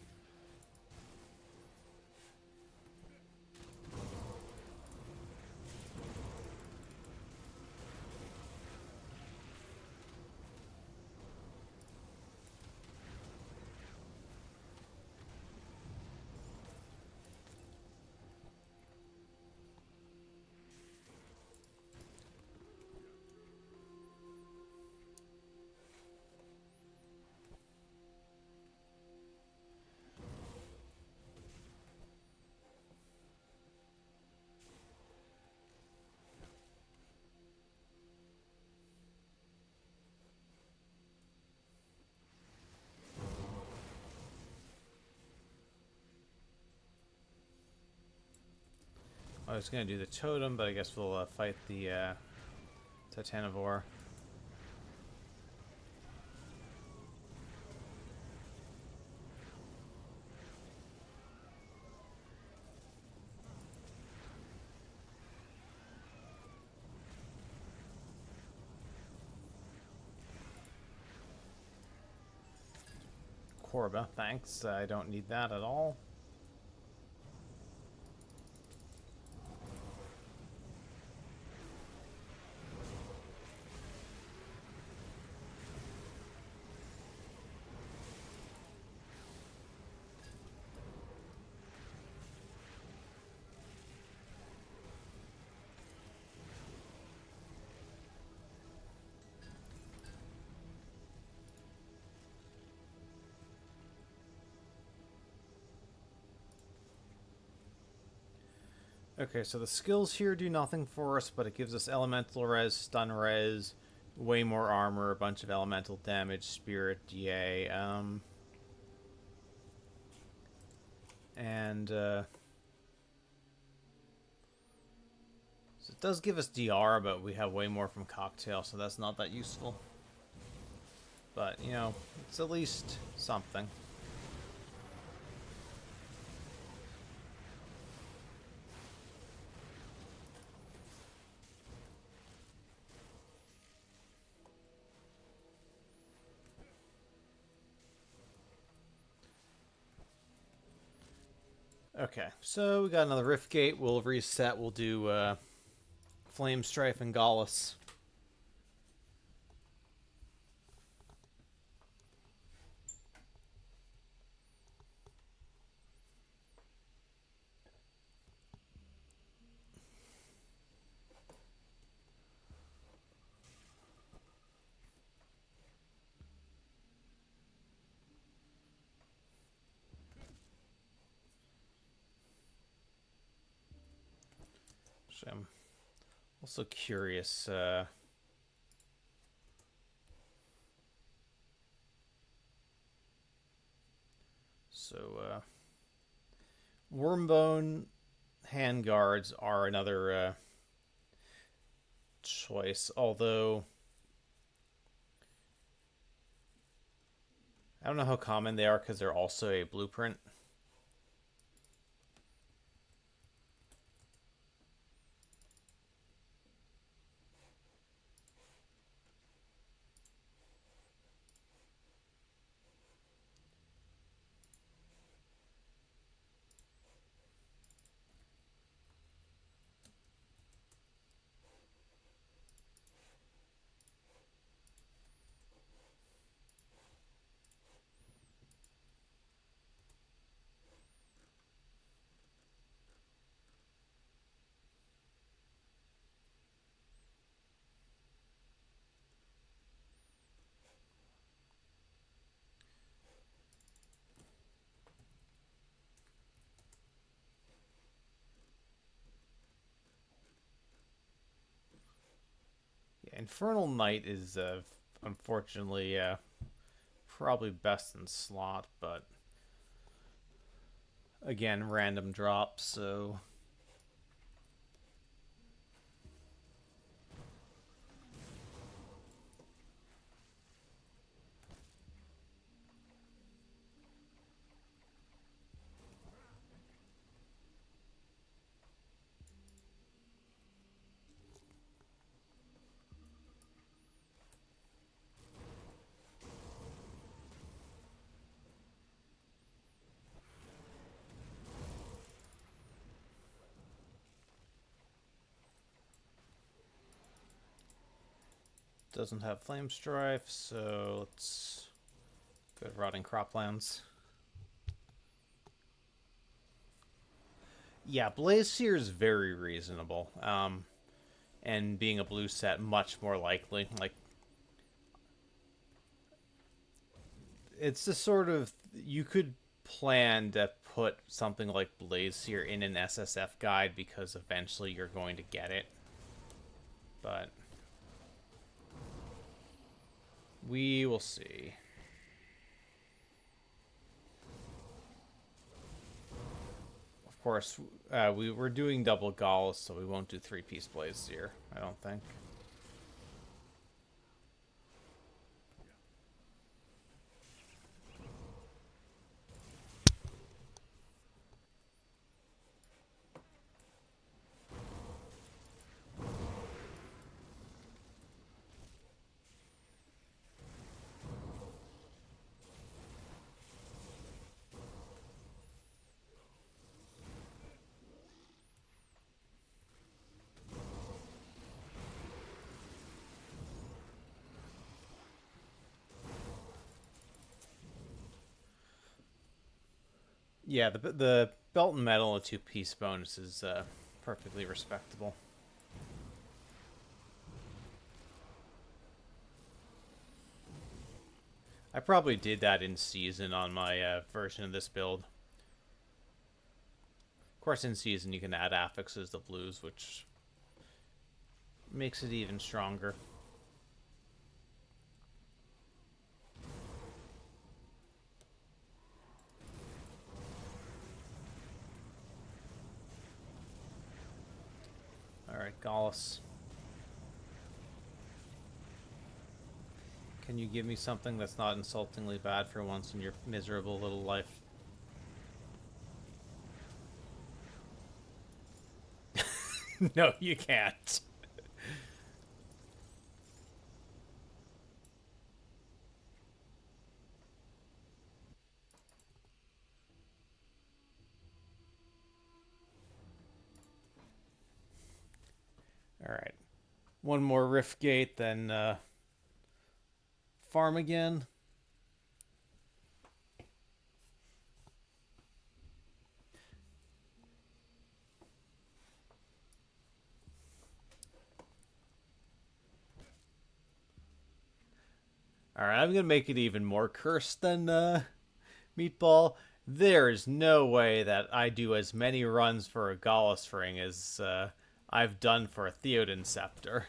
I was going to do the totem, but I guess we'll fight the Titanivore. Korba, thanks. I don't need that at all. Okay, so the skills here do nothing for us, but it gives us elemental res, stun res, way more armor, a bunch of elemental damage, spirit, yay. So it does give us DR, but we have way more from Cocktail, so that's not that useful. But, you know, it's at least something. Okay, so we got another Rift Gate. We'll reset. We'll do Flame Strife and Gallus. So I'm also curious. So, Wormbone handguards are another choice, although I don't know how common they are because they're also a blueprint. Yeah, Infernal Knight is unfortunately probably best in slot, but again, random drops, so doesn't have Flame Strife, so let's go to Rotting Croplands. Yeah, Blaze Seer is very reasonable. And being a blue set, much more likely. Like, it's the sort of you could plan to put something like Blaze Seer in an SSF guide because eventually you're going to get it. But we will see. Of course, we were doing double Gauls, so we won't do 3-piece Blaze Seer, I don't think. Yeah, the belt and metal a 2-piece bonus is perfectly respectable. I probably did that in season on my version of this build. Of course, in season you can add affixes to blues, which makes it even stronger. Alright, Gallus. Can you give me something that's not insultingly bad for once in your miserable little life? No, you can't. Alright. One more Rift Gate, then farm again. Alright, I'm gonna make it even more cursed than Meatball. There is no way that I do as many runs for a Gallus Ring as I've done for a Theoden Scepter.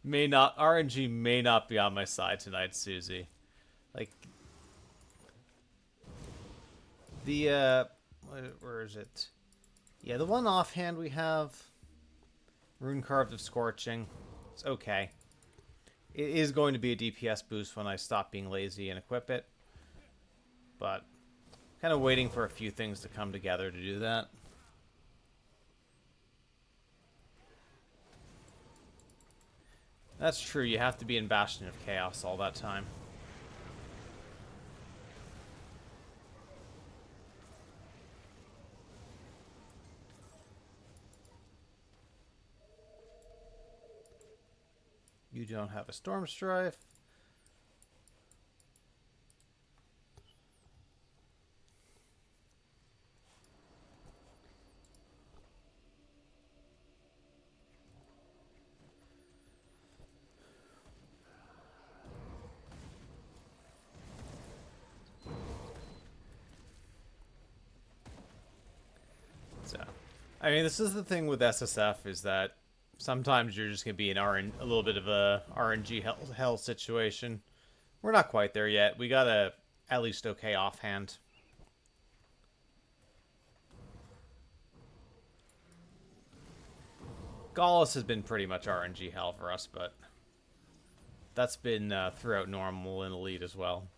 RNG may not be on my side tonight, Susie. Like, The, where is it? Yeah, the one offhand we have, Rune Carved of Scorching. It's okay. It is going to be a DPS boost when I stop being lazy and equip it. But kind of waiting for a few things to come together to do that. That's true, you have to be in Bastion of Chaos all that time. You don't have a Storm Strife. So, I mean, this is the thing with SSF is that sometimes you're just going to be in a little bit of a RNG hell situation. We're not quite there yet. We got a at least okay offhand. Gallus has been pretty much RNG hell for us, but that's been throughout normal and elite as well.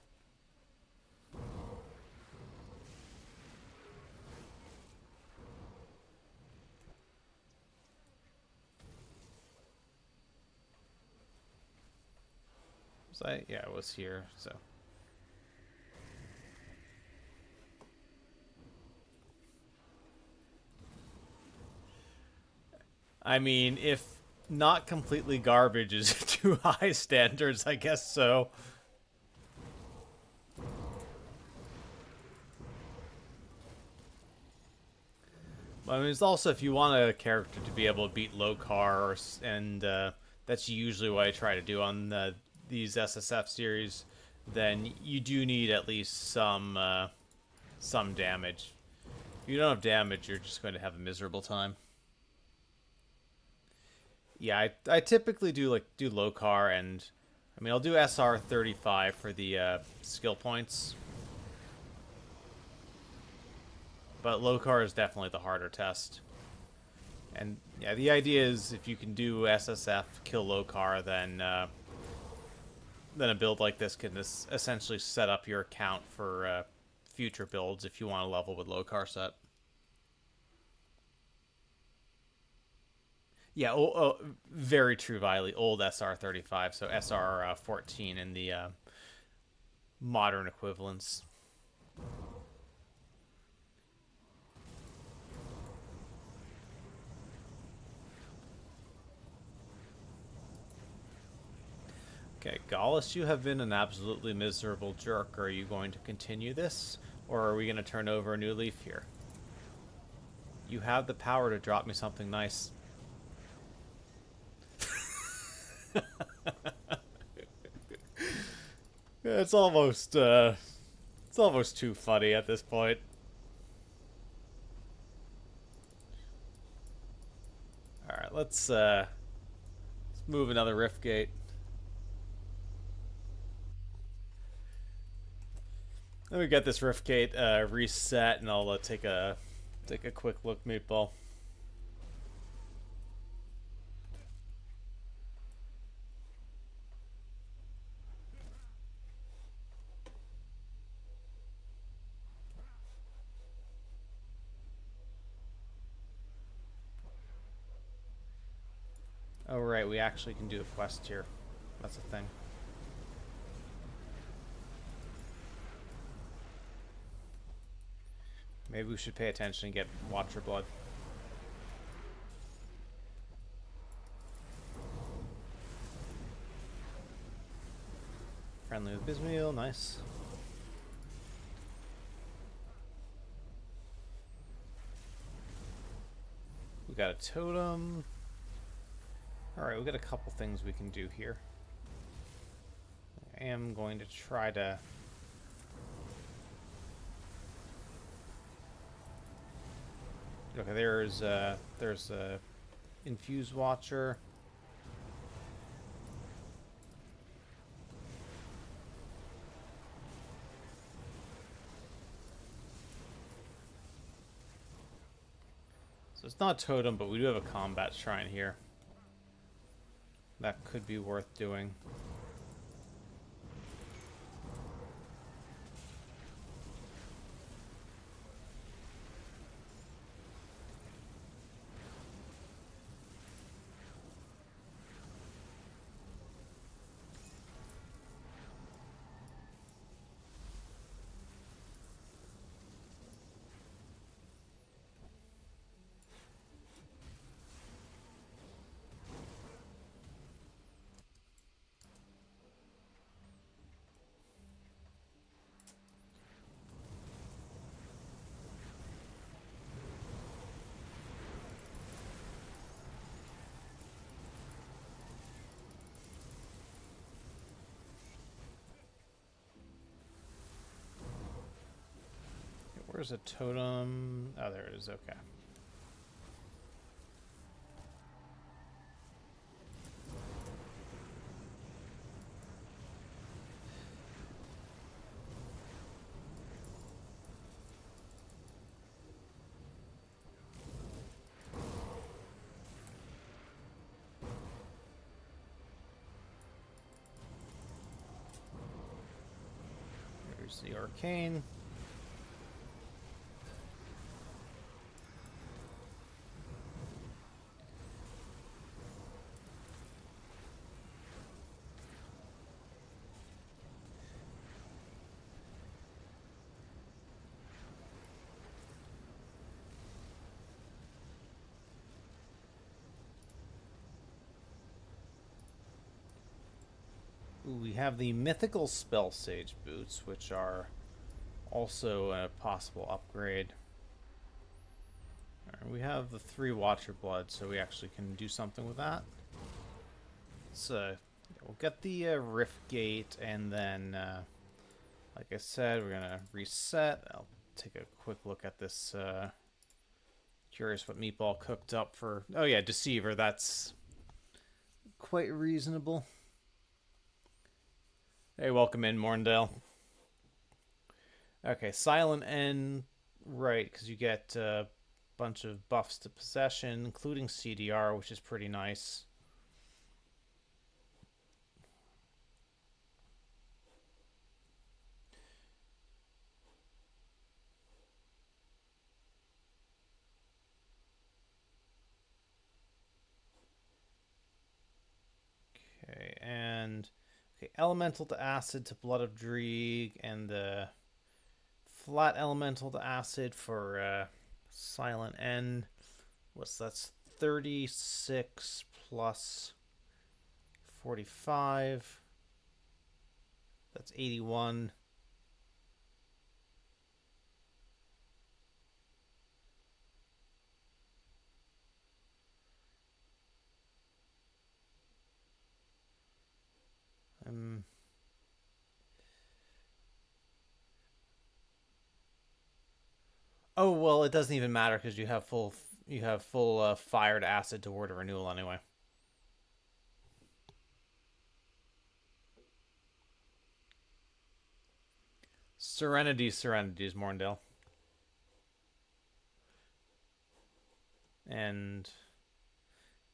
So yeah, I was here, so. I mean, if not completely garbage is too high standards, I guess so. I mean, it's also if you want a character to be able to beat Lokar, and that's usually what I try to do on these SSF series, then you do need at least some damage. If you don't have damage, you're just going to have a miserable time. Yeah, I typically do Lokar, and I mean I'll do SR 35 for the skill points. But Lokar is definitely the harder test. And yeah, the idea is if you can do SSF, kill Lokar, then a build like this can essentially set up your account for future builds if you want to level with Lokar set. Yeah, very true, Viley. Old SR35, so SR14 in the modern equivalents. Okay, Gallus, you have been an absolutely miserable jerk. Are you going to continue this, or are we going to turn over a new leaf here? You have the power to drop me something nice. It's almost too funny at this point. All right, let's move another Rift Gate. Let me get this Rift Gate reset, and I'll take a quick look, Meatball. Oh right, we actually can do a quest here. That's a thing. Maybe we should pay attention and get Watcher Blood. Friendly with Bismeal, nice. We got a totem. Alright, we got a couple things we can do here. I am going to try to... Okay, there's a Infuse Watcher. it's not totem, but we do have a combat shrine here. That could be worth doing. Where's a totem? Oh, there it is. Okay. There's the arcane. Ooh, we have the mythical spell sage boots, which are also a possible upgrade. Right, we have the 3 Watcher Blood, so we actually can do something with that. So we'll get the Rift Gate, and then, like I said, we're gonna reset. I'll take a quick look at this. Curious what Meatball cooked up for. Oh yeah, Deceiver. That's quite reasonable. Hey, welcome in, Morndale. Okay, Silent End, right, because you get a bunch of buffs to possession, including CDR, which is pretty nice. Okay, and Elemental to Acid to Blood of Dreeg, and the Flat Elemental to Acid for Silent End. That's 36 plus 45. That's 81. Oh well, it doesn't even matter because you have full fired acid to ward a renewal anyway. Serenity's Morndale. And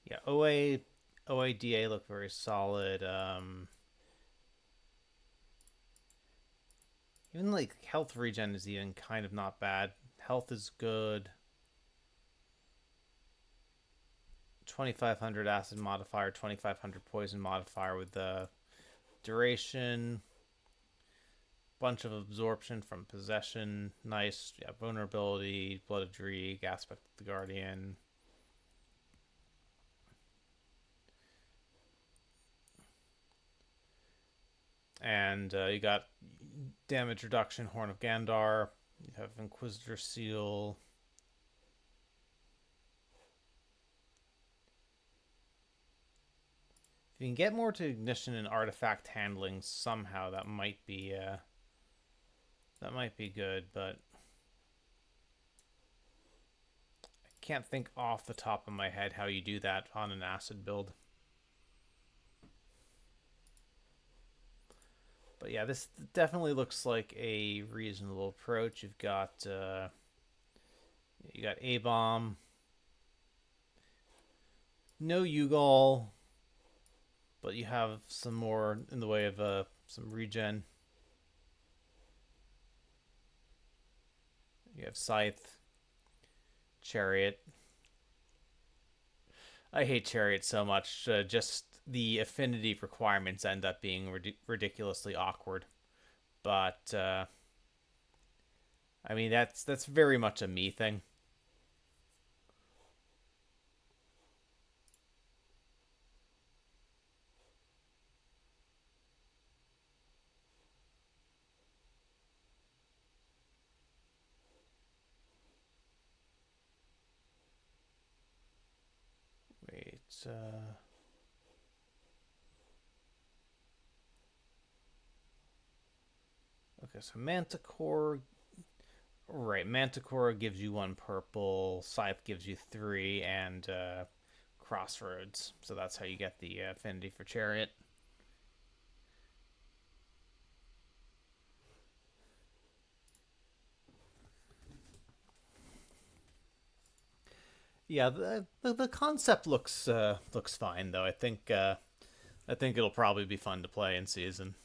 yeah, OADA look very solid. Even like health regen is even kind of not bad. Health is good. 2500 acid modifier, 2500 poison modifier with the duration. Bunch of absorption from possession. Nice. Yeah, vulnerability, blood of Dreeg, aspect of the guardian. And you got damage reduction, Horn of Gandar. You have Inquisitor Seal. If you can get more to ignition and artifact handling somehow, that might be good, but I can't think off the top of my head how you do that on an acid build. But yeah, this definitely looks like a reasonable approach. You got A-Bomb. No Yugol, but you have some more in the way of some regen. You have Scythe, Chariot. I hate Chariot so much. Just the affinity requirements end up being ridiculously awkward. But I mean, that's very much a me thing. Wait. Okay, so Manticore. Right, Manticore gives you one purple, Scythe gives you three, and Crossroads. So that's how you get the affinity for Chariot. Yeah, the concept looks fine though. I think it'll probably be fun to play in season.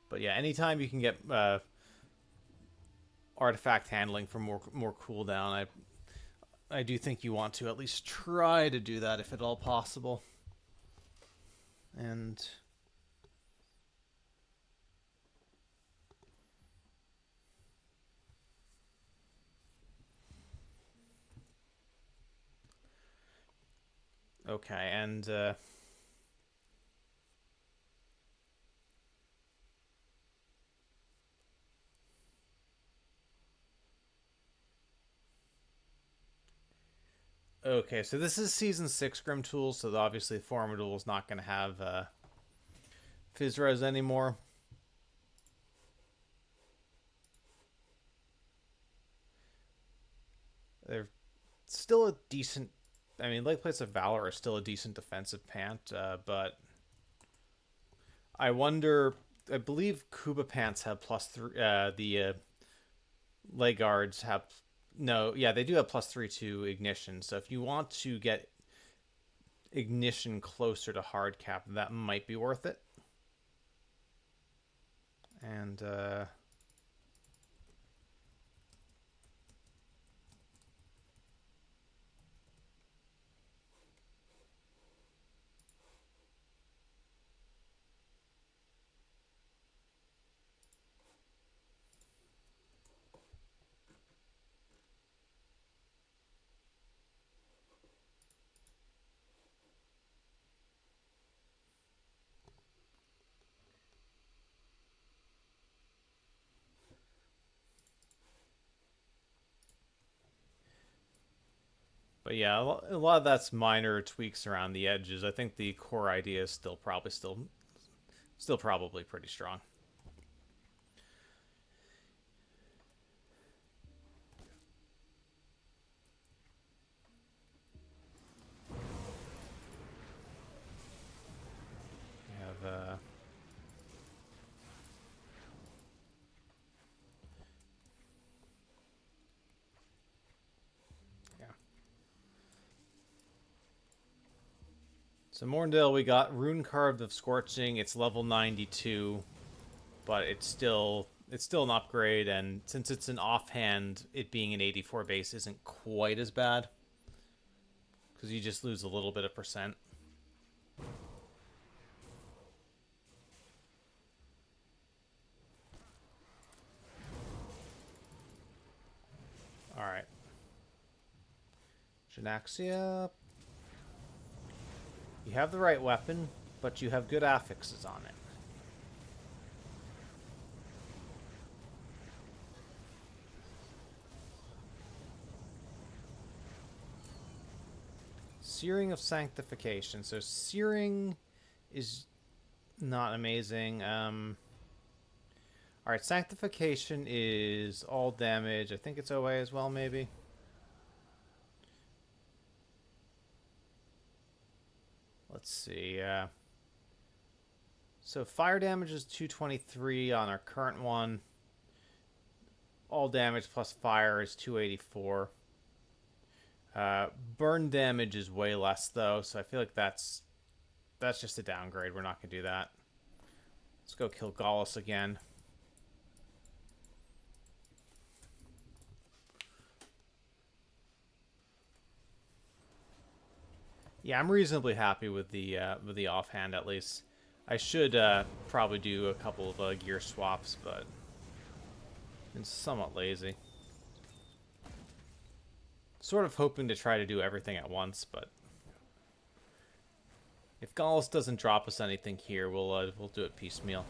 But yeah, anytime you can get artifact handling for more cooldown, I do think you want to at least try to do that if at all possible. And okay, and okay, so this is season 6 Grim Tools, so obviously Formidable is not going to have Fizz anymore. They're still a decent. I mean, Lake Plates of Valor are still a decent defensive pant, but I wonder. I believe Kuba pants have +3. The leg guards have no. Yeah, they do have +3 to ignition. So if you want to get ignition closer to hard cap, that might be worth it. And but yeah, a lot of that's minor tweaks around the edges. I think the core idea is still probably pretty strong. We have yeah. So Morndale, we got Rune Carved of Scorching. It's level 92, but it's still an upgrade, and since it's an offhand, it being an 84 base isn't quite as bad because you just lose a little bit of percent. All right, Janaxia. You have the right weapon, but you have good affixes on it. Searing of Sanctification. So Searing is not amazing. Alright, Sanctification is all damage. I think it's OA as well, maybe. Let's see. So fire damage is 223 on our current one. All damage plus fire is 284. Burn damage is way less though, so I feel like that's just a downgrade. We're not gonna do that. Let's go kill Gallus again. Yeah, I'm reasonably happy with the offhand at least. I should probably do a couple of gear swaps, but I'm somewhat lazy. Sort of hoping to try to do everything at once, but if Gallus doesn't drop us anything here, we'll do it piecemeal.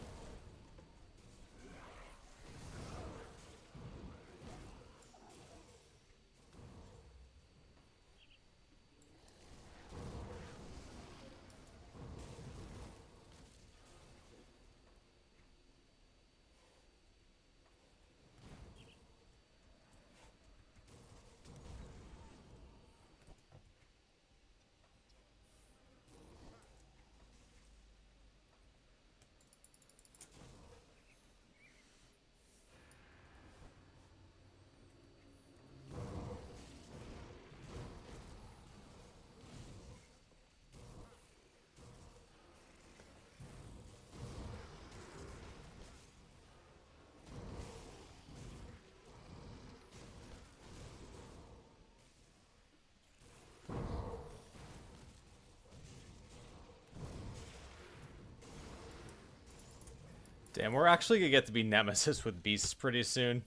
Damn, we're actually gonna get to be nemesis with beasts pretty soon.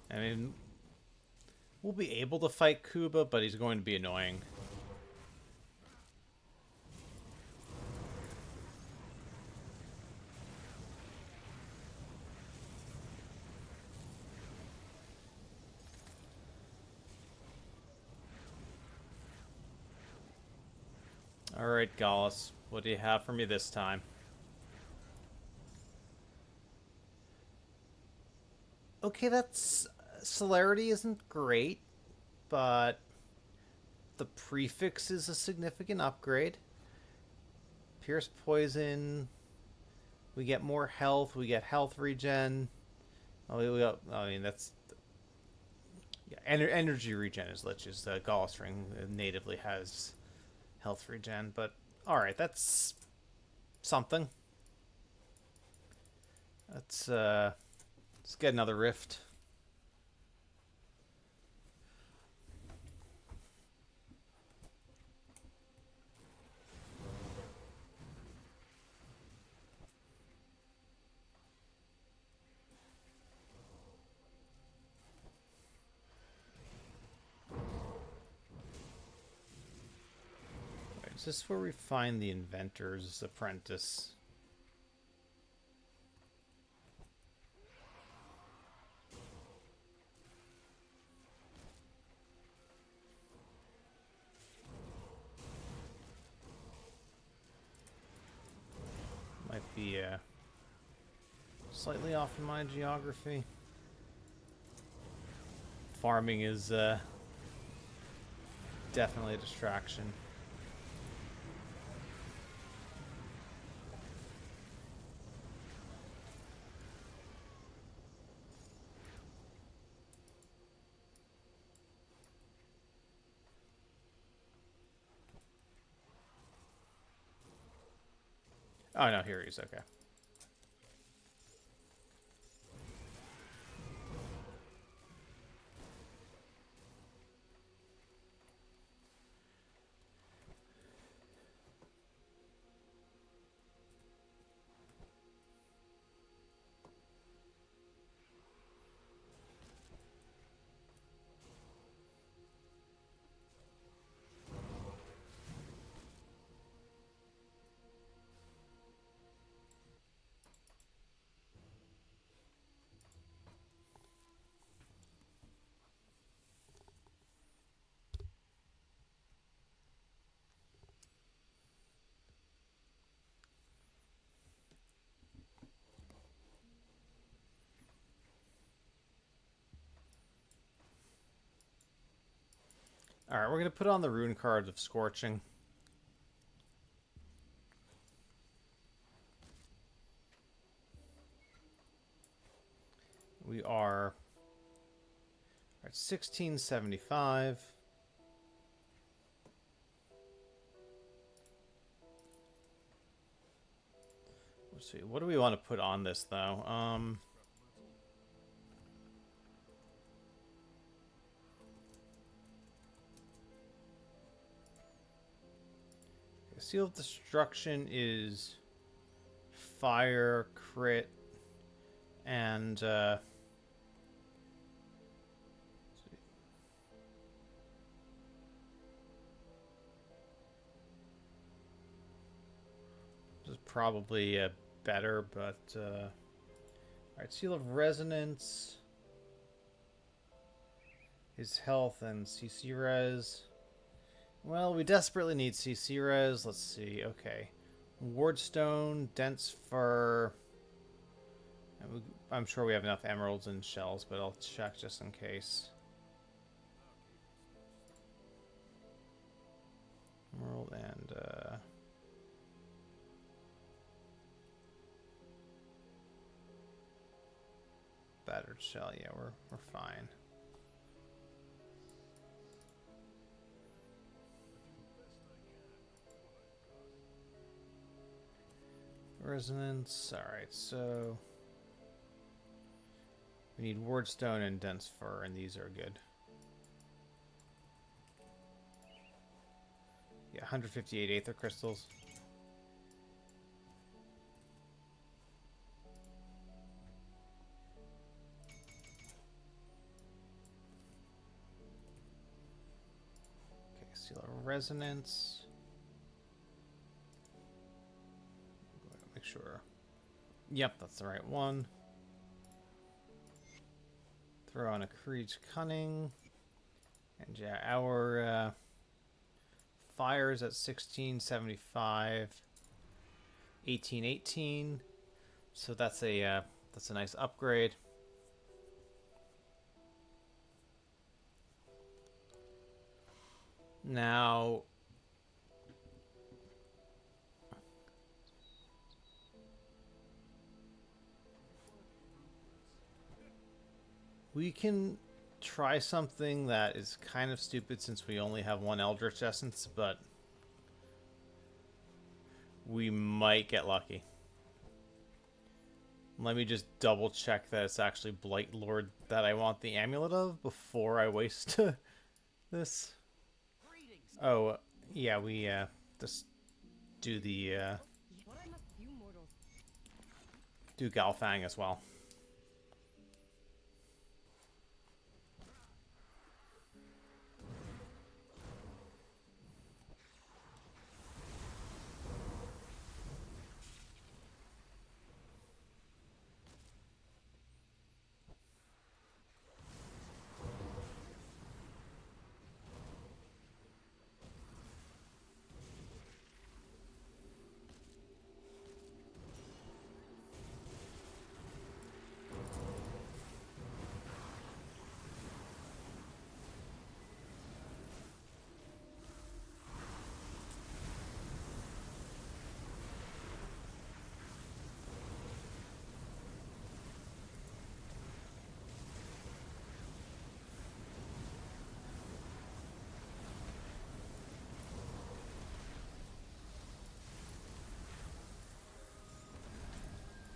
I mean, we'll be able to fight Kuba, but he's going to be annoying. Alright, Gallus, what do you have for me this time? Okay, that's... Celerity isn't great, but the prefix is a significant upgrade. Pierce Poison, we get more health, we get health regen. Oh, we got, I mean, that's... Yeah, energy regen is Lich's. Gallus Ring natively has health regen, but alright, that's something. Let's get another rift. Is this where we find the inventor's apprentice? Might be slightly off in my geography. Farming is definitely a distraction. Oh no, here he is, okay. Alright, we're going to put on the rune cards of Scorching. We are at 1675. Let's see, what do we want to put on this, though? Seal of Destruction is fire, crit, and this is probably better, but alright, Seal of Resonance is health and CC res. Well, we desperately need CC res. Let's see. Okay. Wardstone, dense fur. I'm sure we have enough emeralds and shells, but I'll check just in case. Emerald and battered shell. Yeah, we're fine. Resonance. Alright, so we need Wardstone and dense fur, and these are good. Yeah, 158 Aether Crystals. Okay, Seal of Resonance. Make sure. Yep, that's the right one. Throw on a Creed's Cunning. And yeah, our fire's at 1675. 1818. So that's a nice upgrade. Now we can try something that is kind of stupid since we only have one Eldritch Essence, but we might get lucky. Let me just double check that it's actually Blight Lord that I want the amulet of before I waste this. Oh, yeah, we just do the do Galfang as well.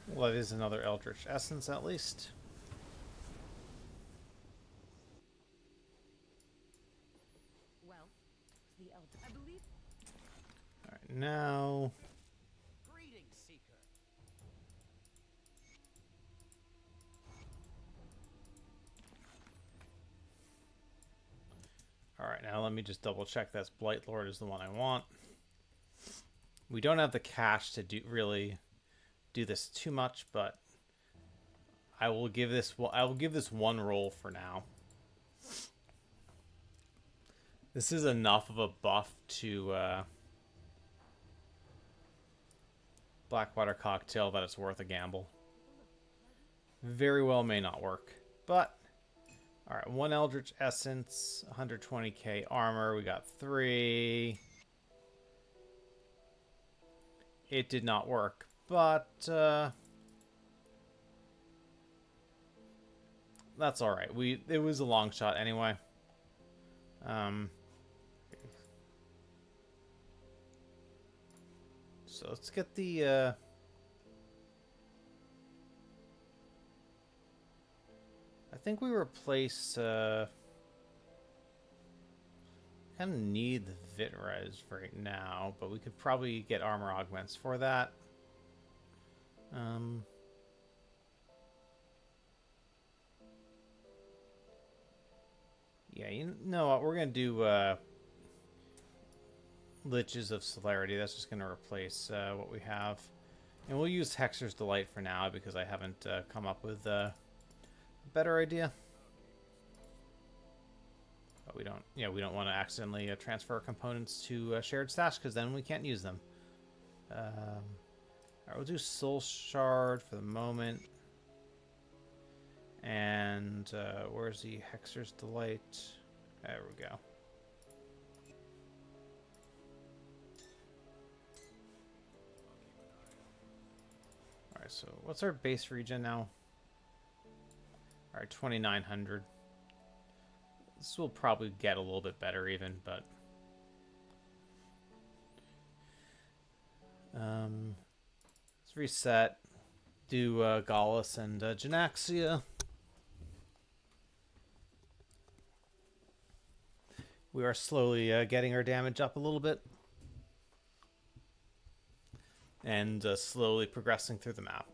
Well, that is another Eldritch Essence, at least. Well, the elder. I believe. Alright, now... Greetings, Seeker. Alright, now let me just double check that Blight Lord is the one I want. We don't have the cash to really do this too much, but I will give this one roll for now. This is enough of a buff to Blackwater Cocktail that it's worth a gamble. Very well may not work, but All right, 1 Eldritch Essence, 120k armor. We got 3. It did not work, but that's all right. It was a long shot anyway. So let's get the I think we replace kind of need the Vitres right now, but we could probably get armor augments for that. Yeah, you know what? We're gonna do Liches of Celerity. That's just gonna replace what we have, and we'll use Hexer's Delight for now because I haven't come up with a better idea. But we don't, we don't want to accidentally transfer components to shared stash because then we can't use them. All right, we'll do Soul Shard for the moment. And where's the Hexer's Delight? There we go. Alright, so what's our base regen now? Alright, 2,900. This will probably get a little bit better even, but... let's reset. Do Gallus and Janaxia. We are slowly getting our damage up a little bit. And slowly progressing through the map.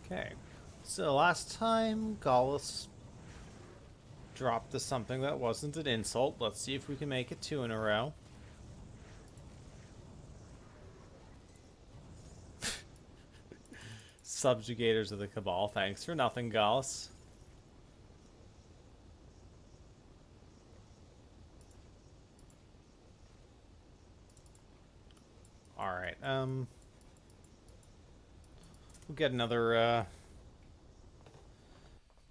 Okay, so last time Gallus dropped to something that wasn't an insult. Let's see if we can make it 2 in a row. Subjugators of the Cabal, thanks for nothing, Gallus. Alright, we'll get another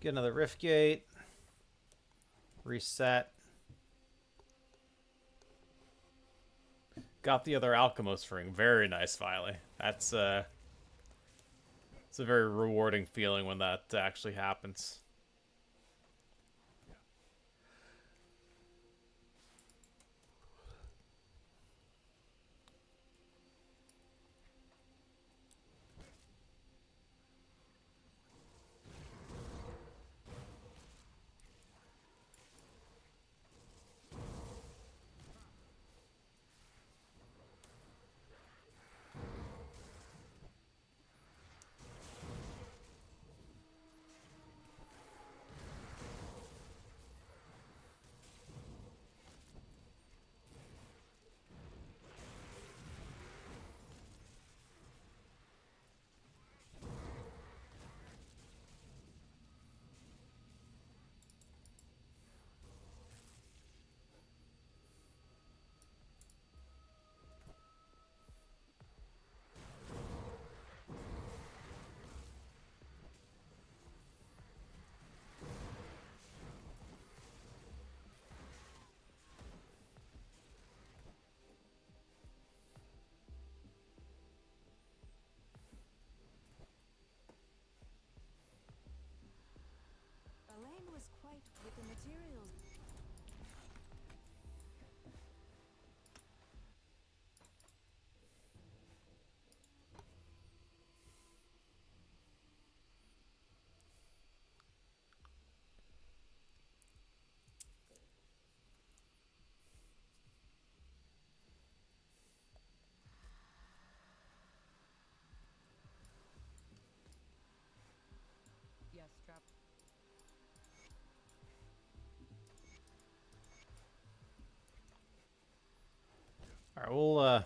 Rift Gate. Reset. Got the other Alchemist ring. Very nice, Viley. It's a very rewarding feeling when that actually happens. Elaine was quite with the materials. Yes, trap. All right,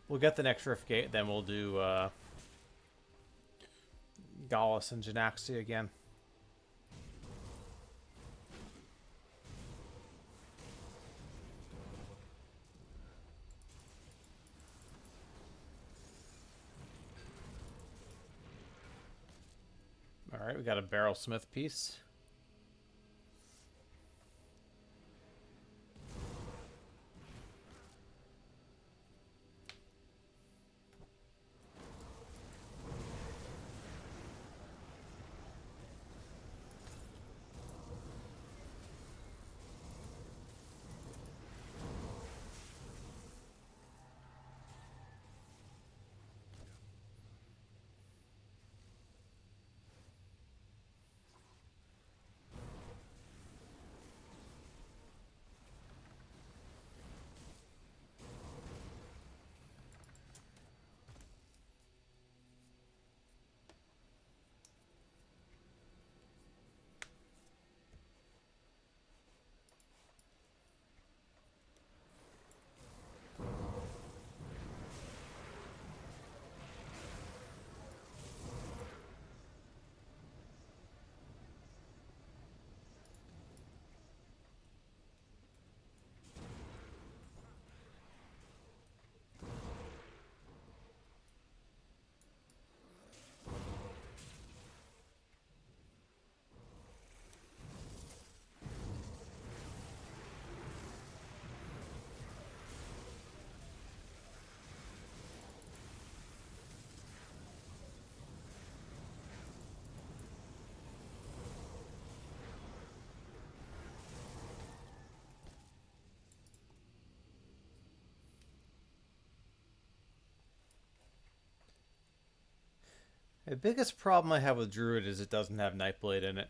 we'll get the next Rift Gate, then we'll do Gallus and Janaxi again. All right, we got a Barrel Smith piece. The biggest problem I have with Druid is it doesn't have Nightblade in it.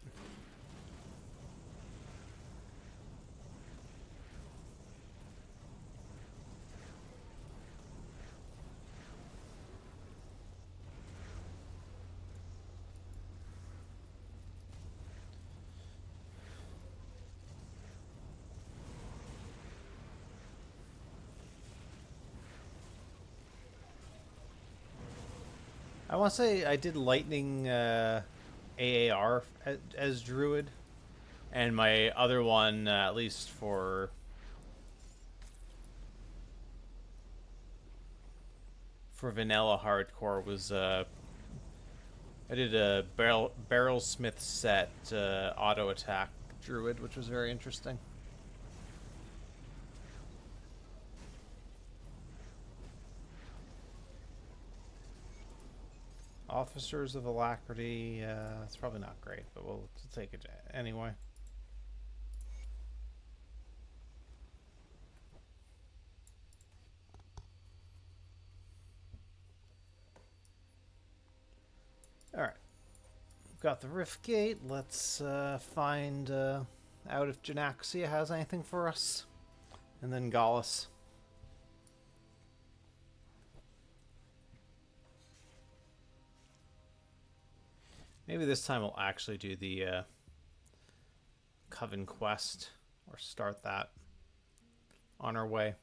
I want to say I did Lightning AAR as Druid, and my other one, at least for vanilla hardcore, was I did a barrel smith set auto attack Druid, which was very interesting. Officers of Alacrity. It's probably not great, but we'll take it anyway. Alright. We've got the Rift Gate. Let's find out if Janaxia has anything for us. And then Gallus. Maybe this time we'll actually do the Coven quest, or start that on our way.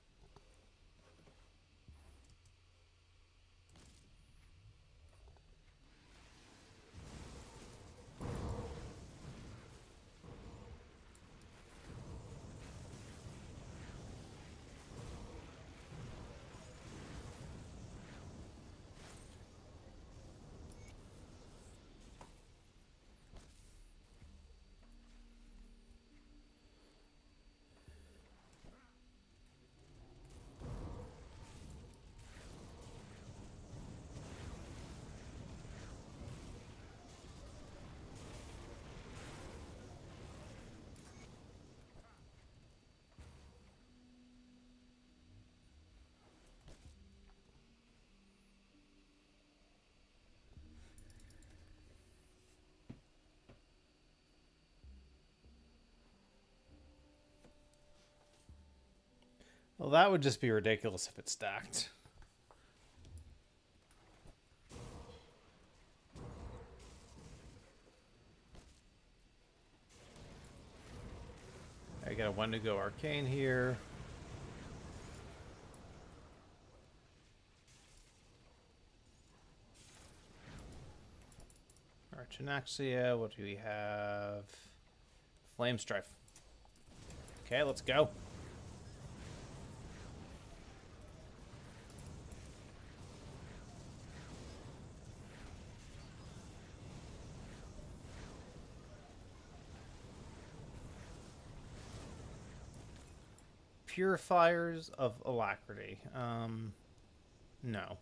Well, that would just be ridiculous if it stacked. I got a Wendigo Arcane here. Archinaxia, what do we have? Flame Strife. Okay, let's go. Purifiers of Alacrity. No.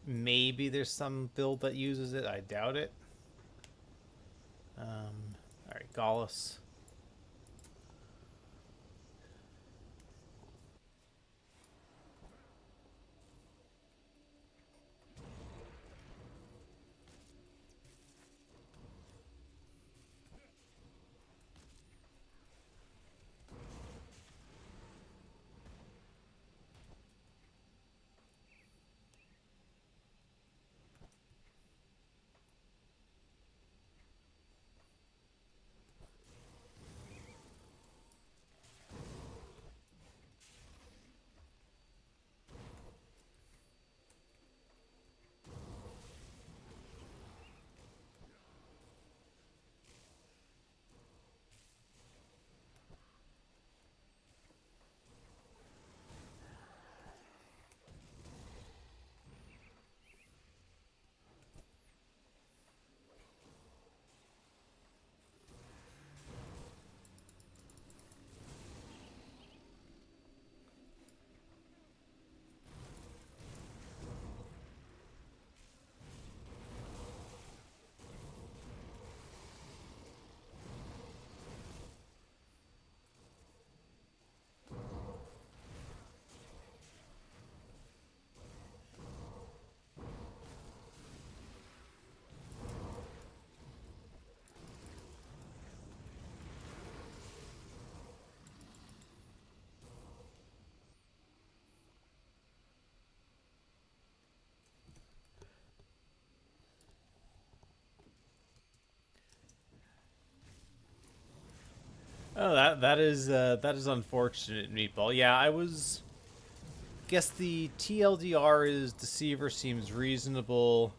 Maybe there's some build that uses it. I doubt it. Alright, Gallus. Oh, that is unfortunate, Meatball. Yeah, I was. Guess the TLDR is Deceiver seems reasonable.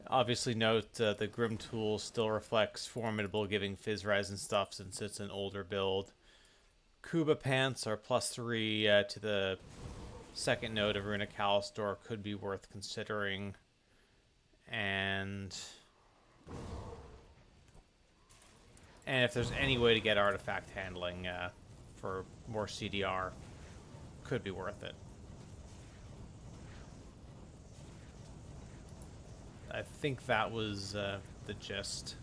Obviously, note the Grim Tool still reflects Formidable, giving Fizz Res and stuff since it's an older build. Kuba Pants are +3 to the second node of Runa Callistor, could be worth considering. And if there's any way to get artifact handling for more CDR could be worth it. I think that was the gist.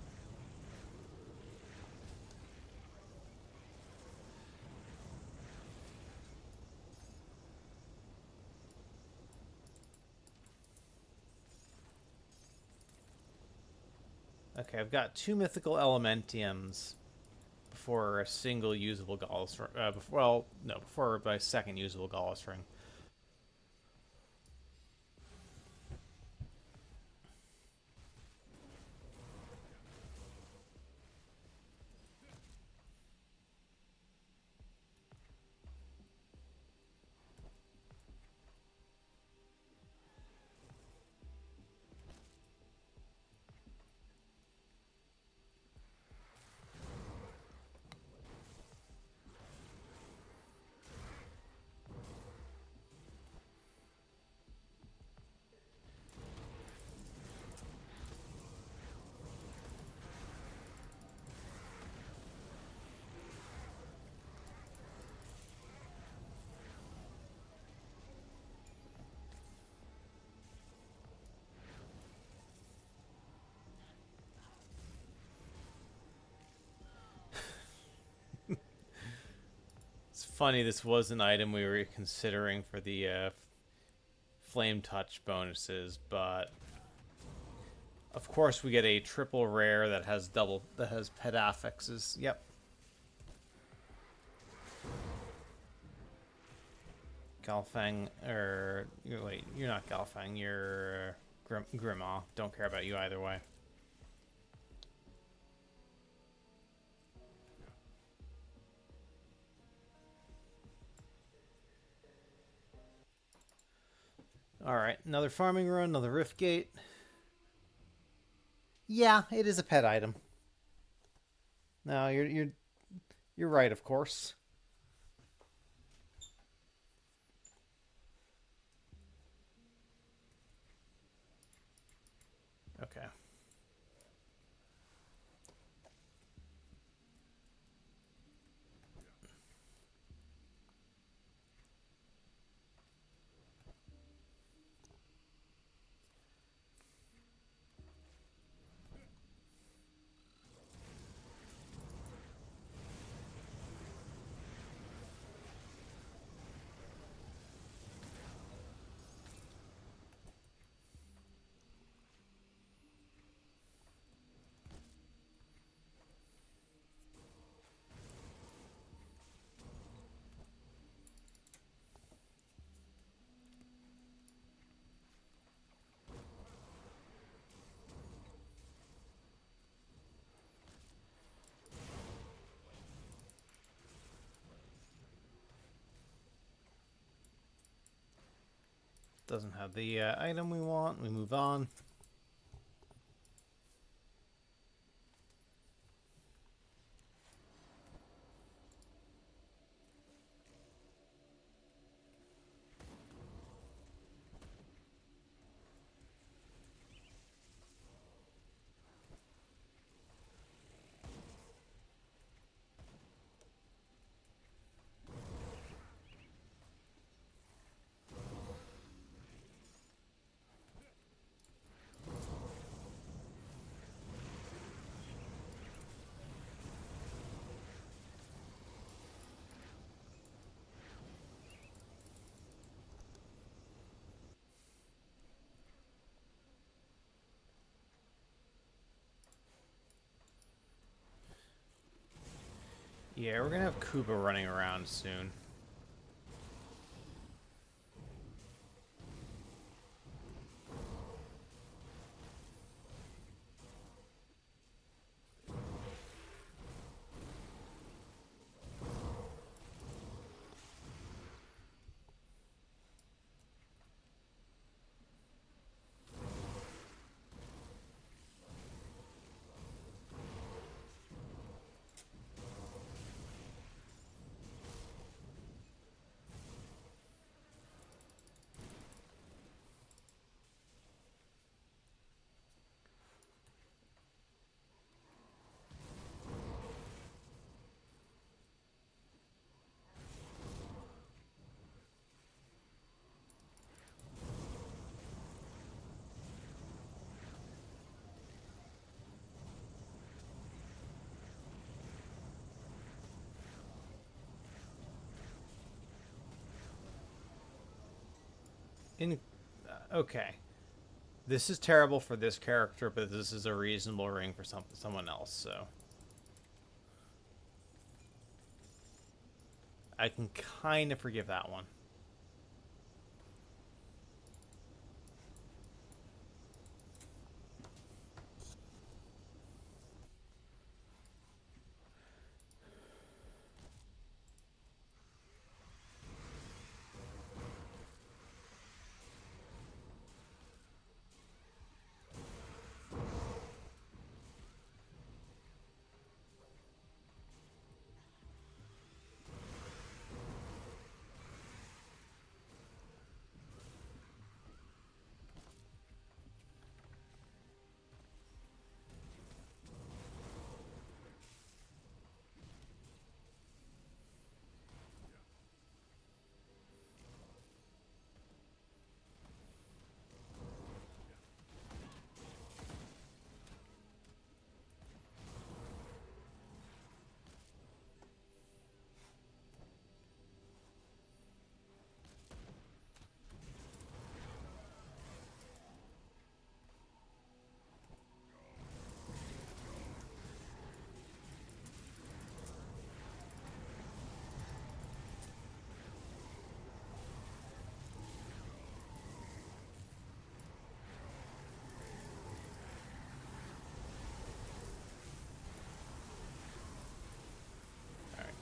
Okay, I've got 2 mythical Elementiums before a single usable Gallus ring. Before my second usable Gallus ring. It's funny, this was an item we were considering for the flame touch bonuses, but of course we get a triple rare that has pet affixes. Yep. Galfang, wait, you're not Galfang, you're Grima. Don't care about you either way. Alright, another farming run, another Rift Gate. Yeah, it is a pet item. No, you're right, of course. Okay. Doesn't have the item we want. We move on. Yeah, we're gonna have Kuba running around soon. In okay, this is terrible for this character, but this is a reasonable ring for someone else. So I can kind of forgive that one. All right,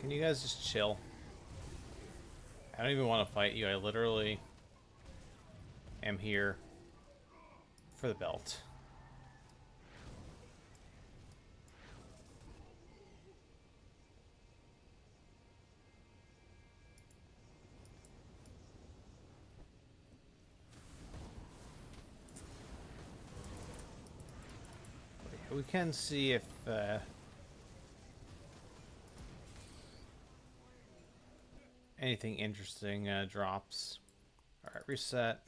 can you guys just chill? I don't even want to fight you. I literally am here for the belt. We can see if anything interesting drops. All right, reset.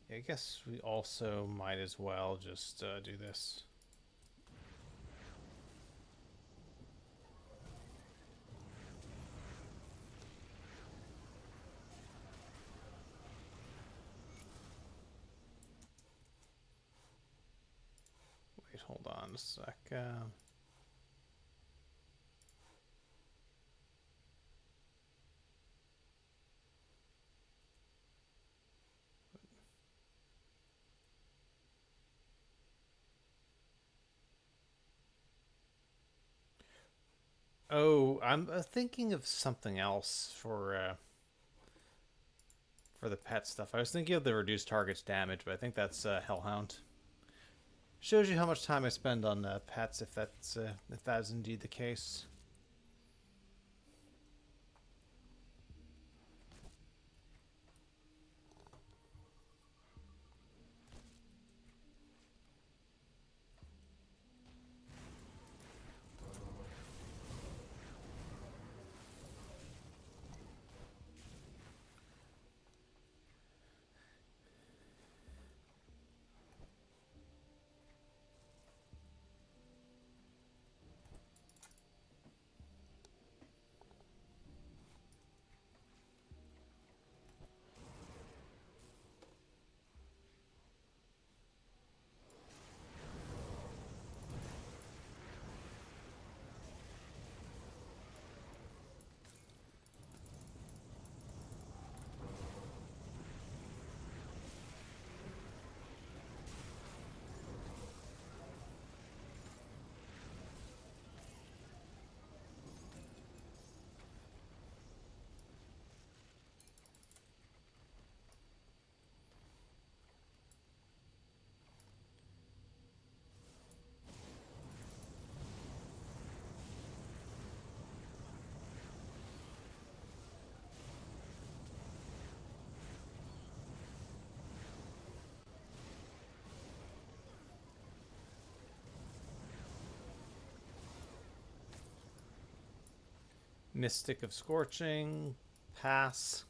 Yeah, I guess we also might as well just do this. Wait, hold on a sec. Oh, I'm thinking of something else for the pet stuff. I was thinking of the reduced target's damage, but I think that's Hellhound. Shows you how much time I spend on pets, if that is indeed the case. Mystic of Scorching, pass.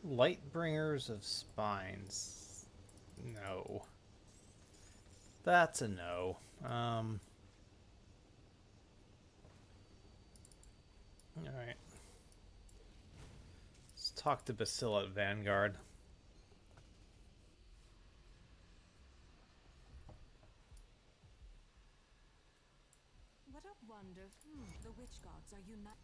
Lightbringers of Spines. No. That's a no. Alright. Let's talk to Bacilla at Vanguard. What a wonder. The witch gods are united.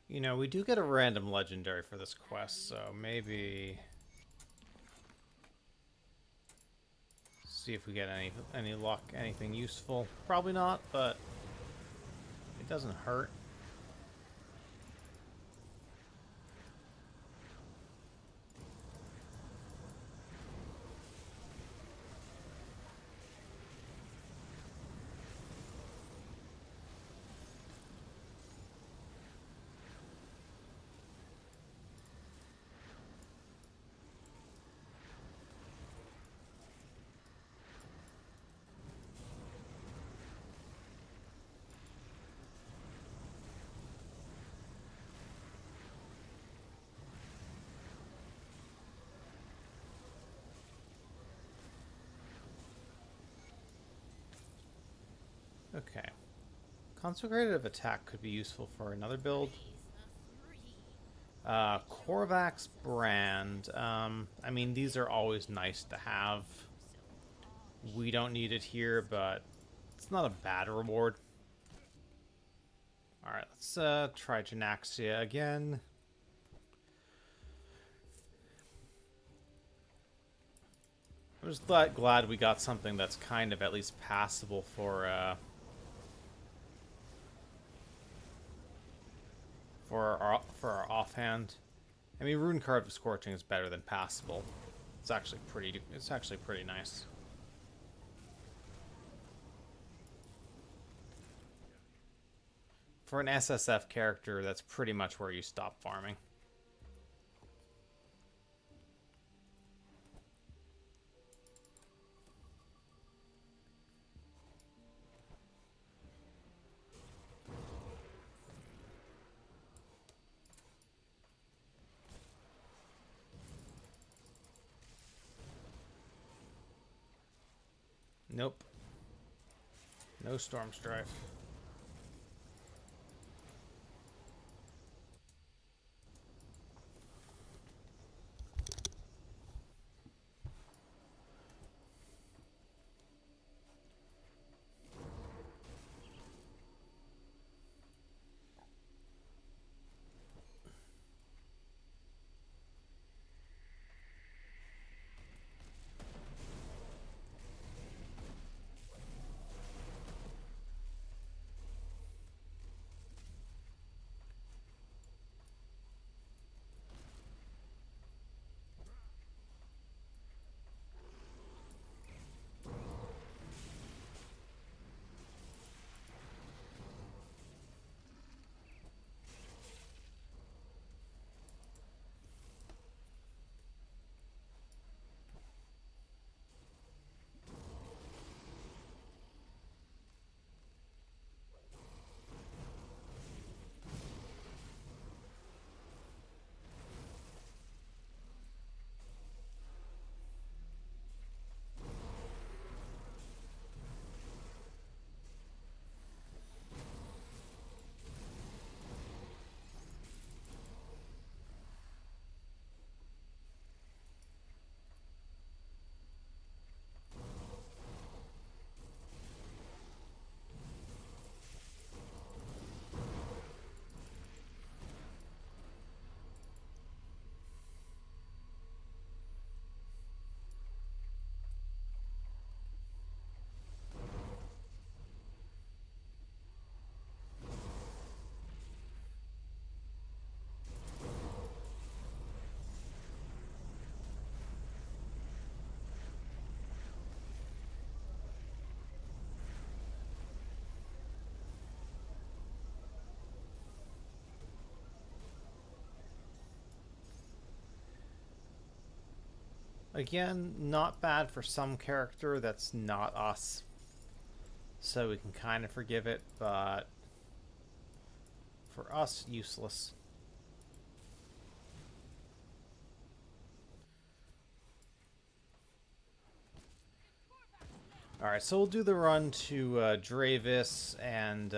You know, we do get a random legendary for this quest, so maybe see if we get any luck, anything useful. Probably not, but it doesn't hurt. Okay. Consecrative Attack could be useful for another build. Korvax Brand. I mean, these are always nice to have. We don't need it here, but it's not a bad reward. Alright, let's try Janaxia again. I'm just glad we got something that's kind of at least passable for our offhand. I mean, Rune Card of Scorching is better than passable. It's actually pretty. It's actually pretty nice. For an SSF character, that's pretty much where you stop farming. Nope. No storm strife. Again, not bad for some character that's not us. So we can kind of forgive it, but for us, useless. Alright, so we'll do the run to Dravis, and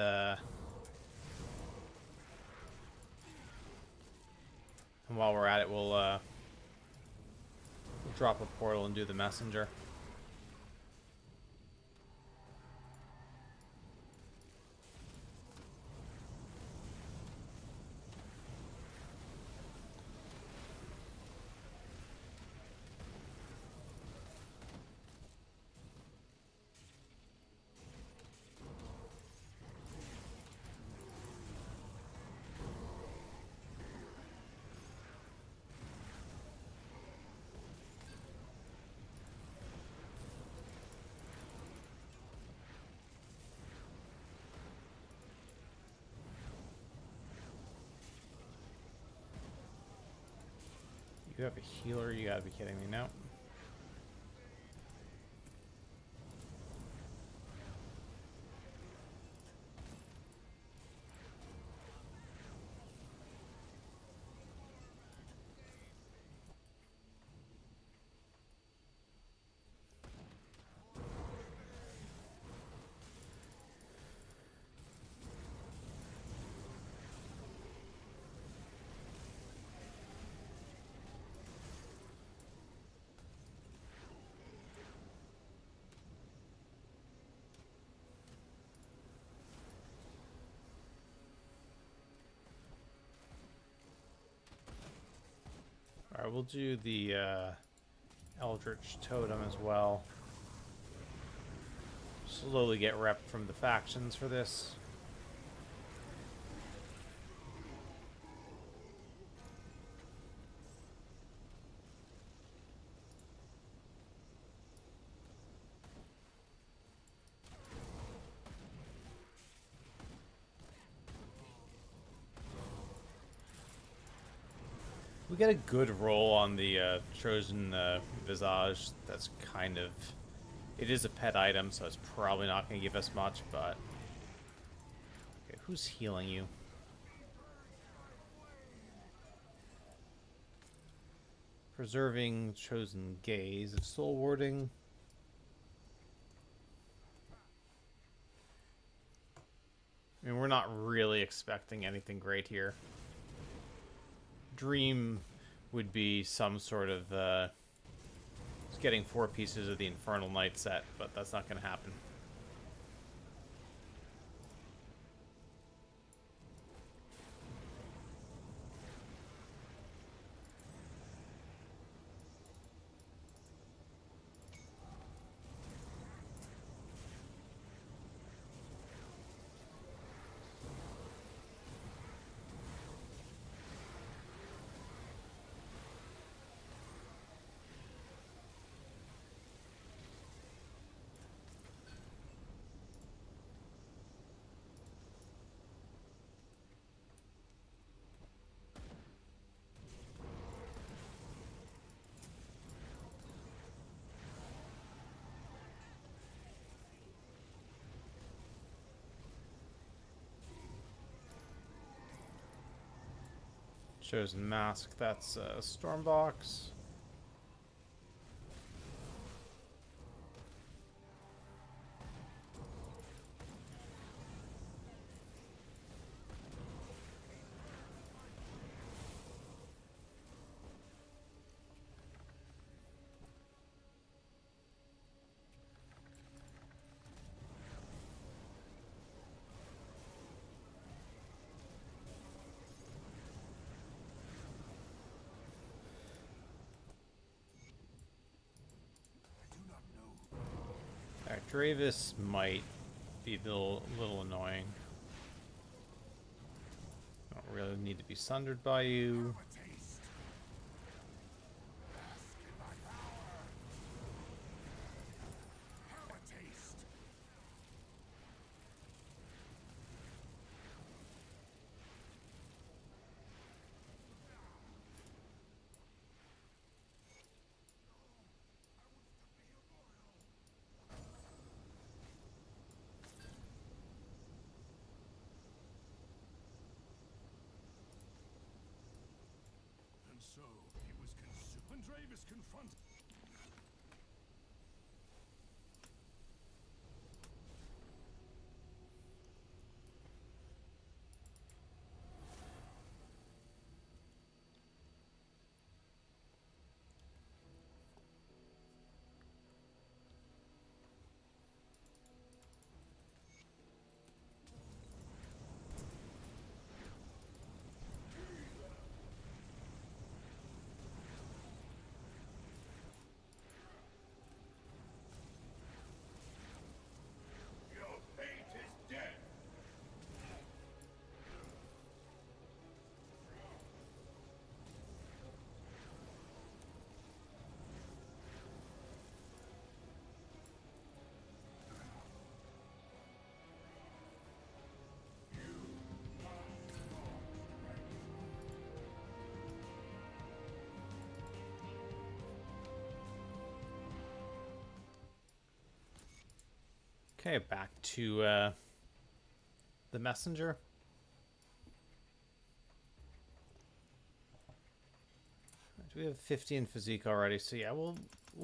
while we're at it, we'll drop a portal and do the messenger. You have a healer? You gotta be kidding me now. Alright, we'll do the Eldritch Totem as well. Slowly get rep from the factions for this. We get a good roll on the Trojan Visage. That's kind of... It is a pet item, so it's probably not going to give us much, but... Okay, who's healing you? Preserving Chosen Gaze of Soul Warding. I mean, we're not really expecting anything great here. Dream would be some sort of getting 4 pieces of the Infernal Knight set, but that's not going to happen. Chosen Mask, that's Stormbox. Alright, Dravis might be a little annoying. Don't really need to be sundered by you. So he was consumed. When Dravis confronted. Okay, back to the messenger. We have 50 in physique already, so yeah, we'll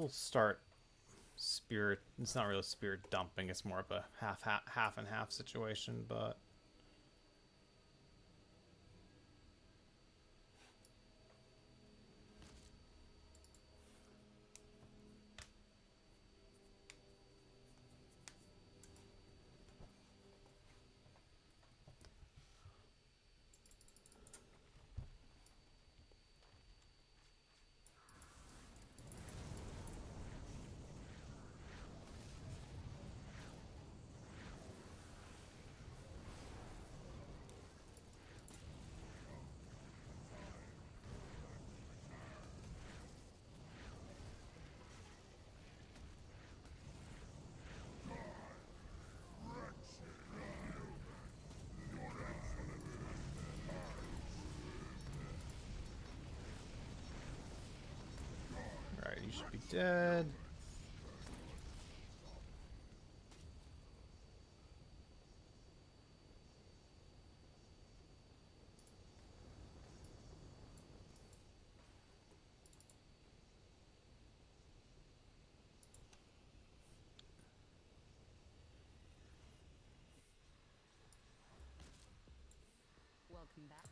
start spirit. It's not really spirit dumping; it's more of a half and half situation, but. should be dead. Welcome back.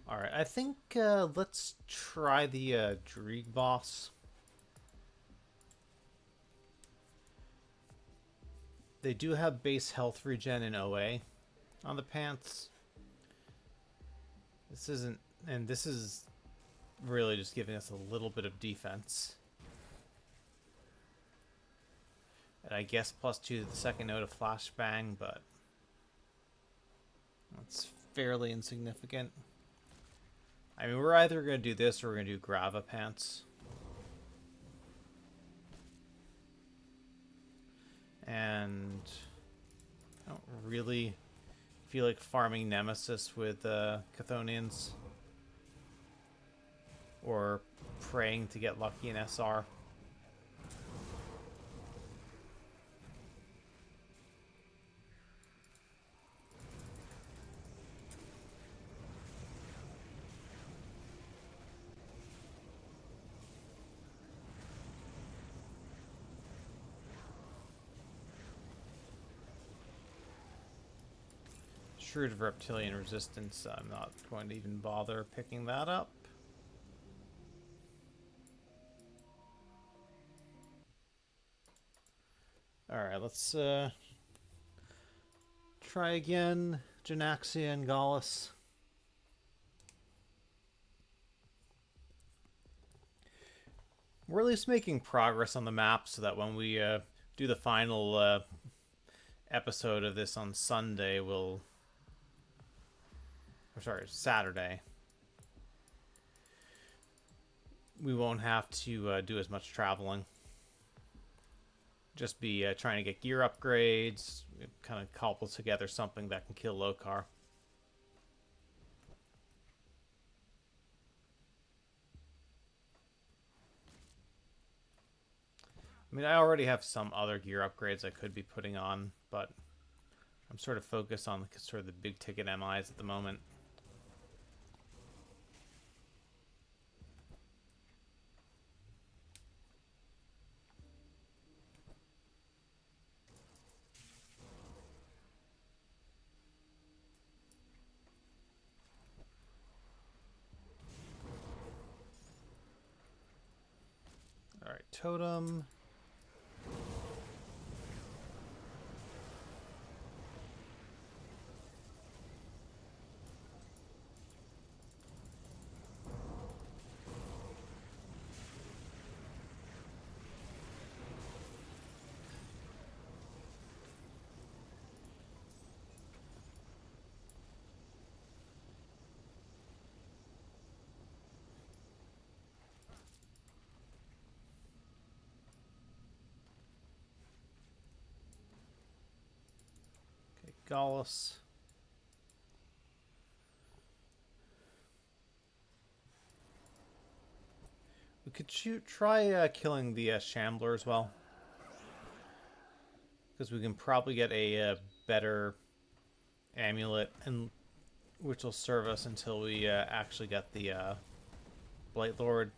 Alright, I think let's try the Dreeg boss. They do have base health regen in OA on the pants. This isn't, and this is really just giving us a little bit of defense. And I guess +2 to the second note of flashbang, but that's fairly insignificant. I mean, we're either going to do this or we're going to do Grava Pants. And I don't really feel like farming Nemesis with Chthonians. Or praying to get lucky in SR. Shrewd of Reptilian Resistance, I'm not going to even bother picking that up. Alright, let's try again. Janaxia and Gallus. We're at least making progress on the map so that when we do the final episode of this on Sunday, Saturday. We won't have to do as much traveling. Just be trying to get gear upgrades, kind of cobble together something that can kill Lokar. I mean, I already have some other gear upgrades I could be putting on, but I'm sort of focused on sort of the big ticket MIs at the moment. Alright, Totem. Okay, Gallus. We could try killing the Shambler as well. Because we can probably get a better amulet, and which will serve us until we actually get the Blight Lord.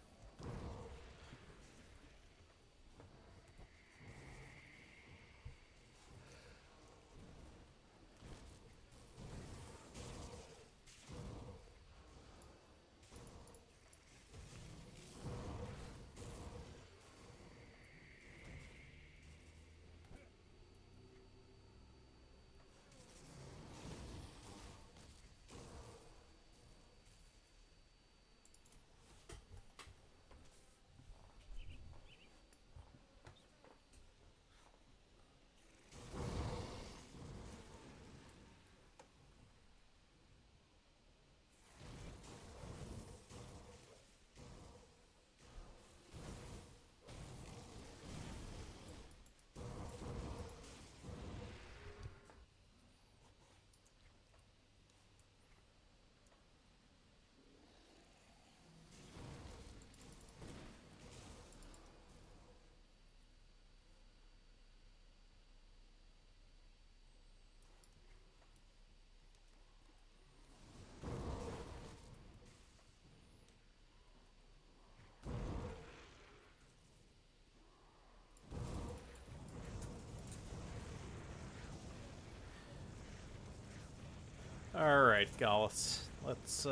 Alright, Gallus. Let's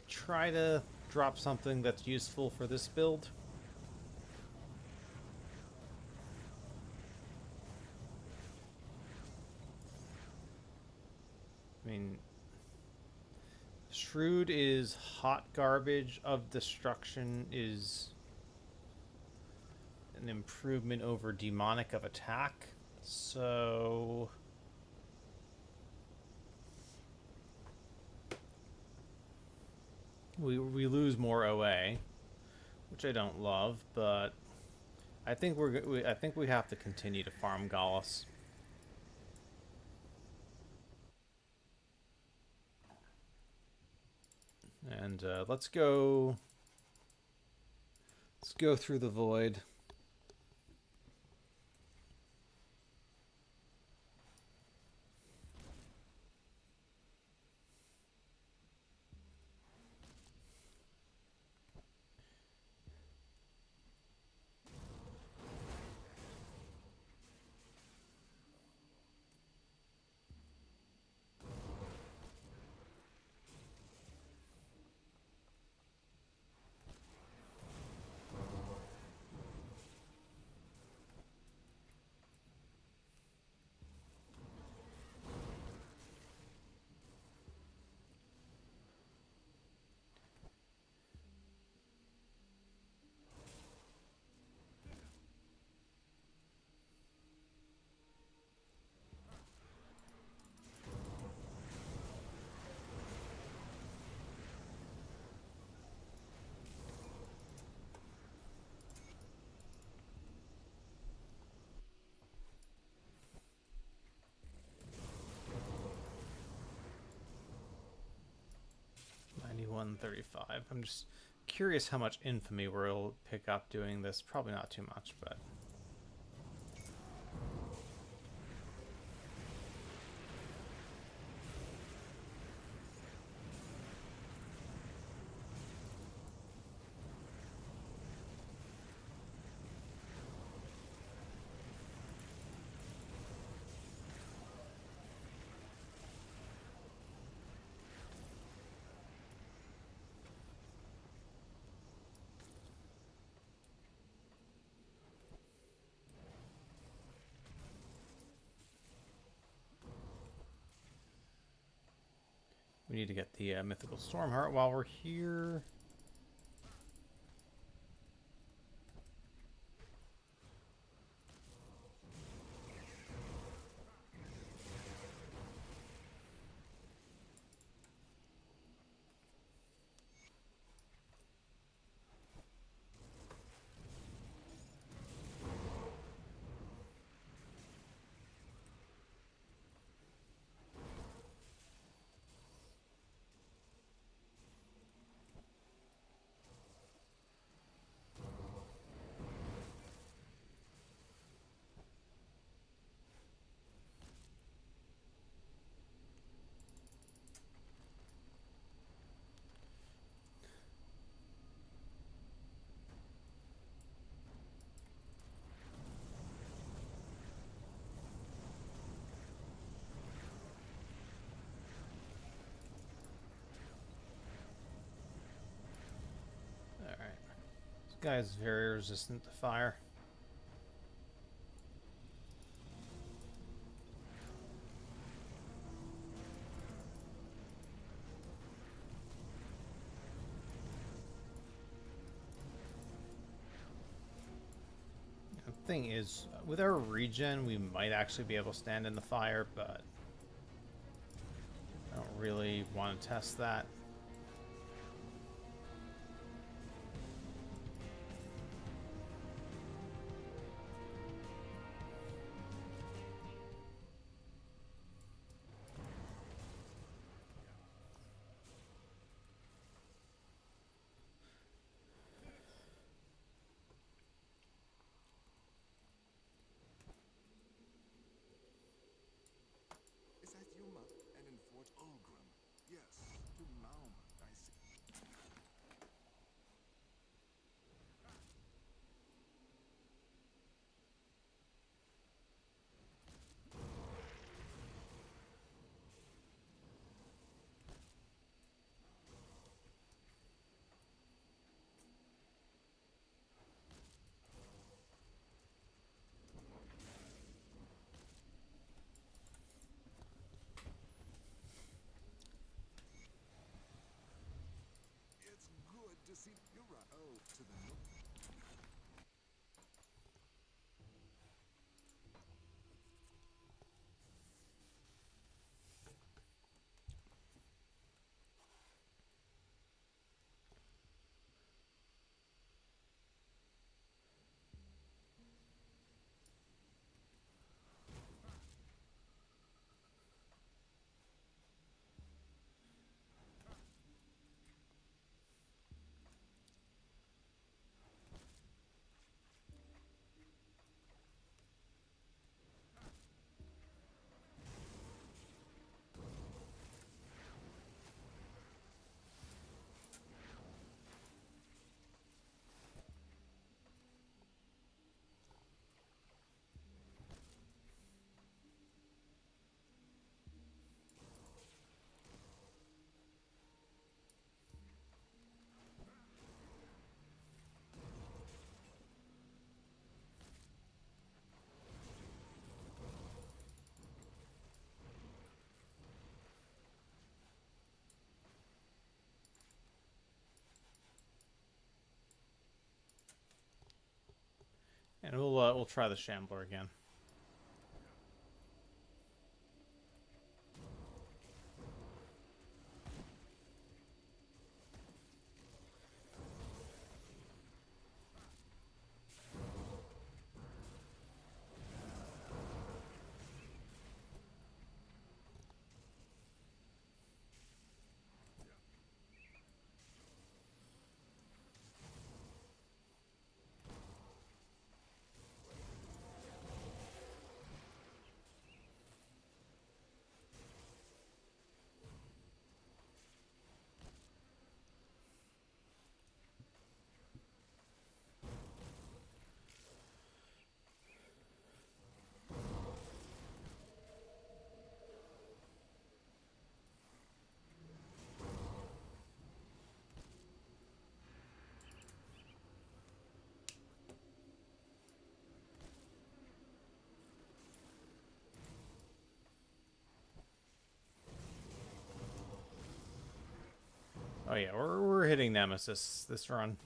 try to drop something that's useful for this build. I mean, Shrewd is hot garbage. Of Destruction is an improvement over Demonic of Attack. So we lose more OA, which I don't love, but I think I think we have to continue to farm Gallus. And let's go through the void. $91.35. I'm just curious how much infamy we'll pick up doing this. Probably not too much, but we need to get the Mythical Stormheart while we're here. Guy's very resistant to fire. The thing is, with our regen, we might actually be able to stand in the fire, but I don't really want to test that. Is that Yuma? And in Fort Ulgrim? Yes, to mount See, you're right. Oh, to the north. And we'll try the Shambler again. Oh yeah, we're hitting Nemesis this run.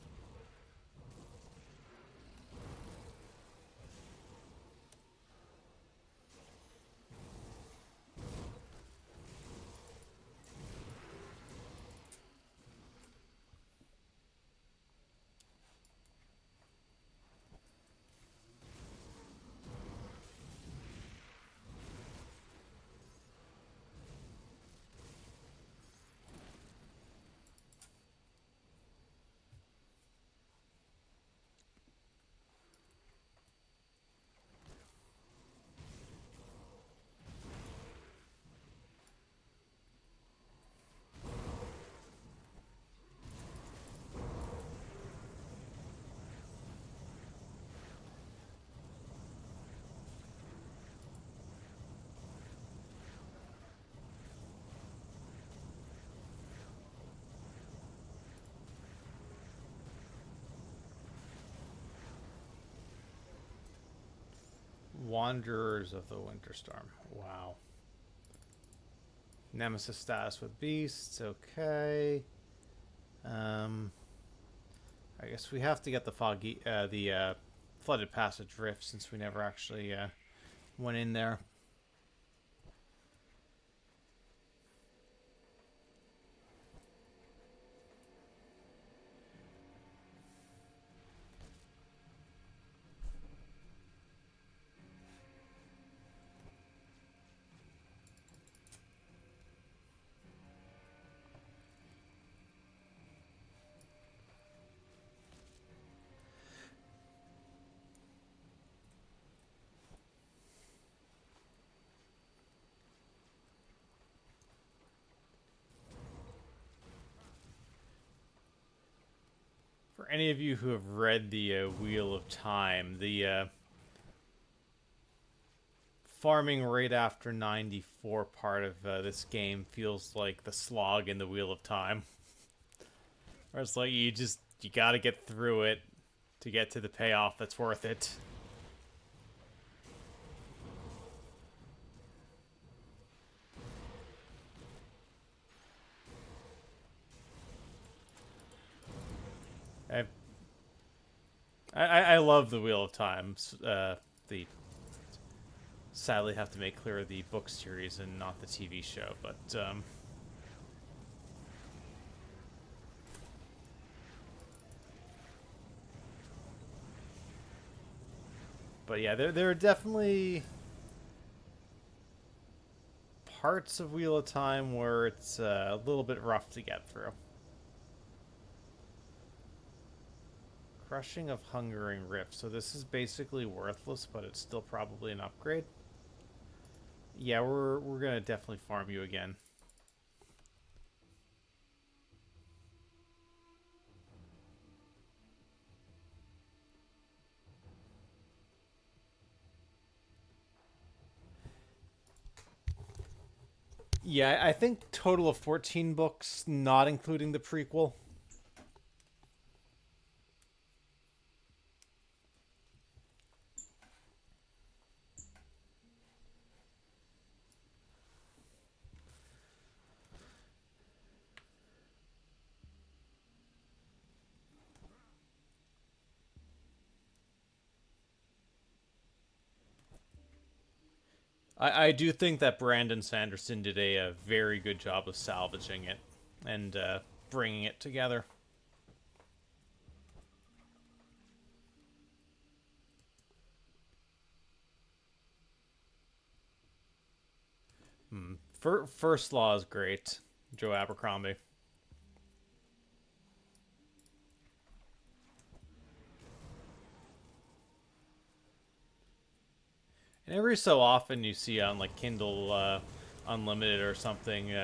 Wanderers of the Winterstorm. Wow. Nemesis status with beasts. Okay. I guess we have to get the flooded passage rift since we never actually went in there. For any of you who have read the Wheel of Time, the farming right after 94 part of this game feels like the slog in the Wheel of Time. Where it's like you gotta get through it to get to the payoff that's worth it. I love the Wheel of Time. The sadly have to make clear the book series and not the TV show, but yeah, there are definitely parts of Wheel of Time where it's a little bit rough to get through. Crushing of Hungering Rift. So this is basically worthless, but it's still probably an upgrade. Yeah, we're gonna definitely farm you again. Yeah, I think total of 14 books, not including the prequel. I do think that Brandon Sanderson did a very good job of salvaging it and bringing it together. First Law is great. Joe Abercrombie. And every so often you see on like Kindle Unlimited or something,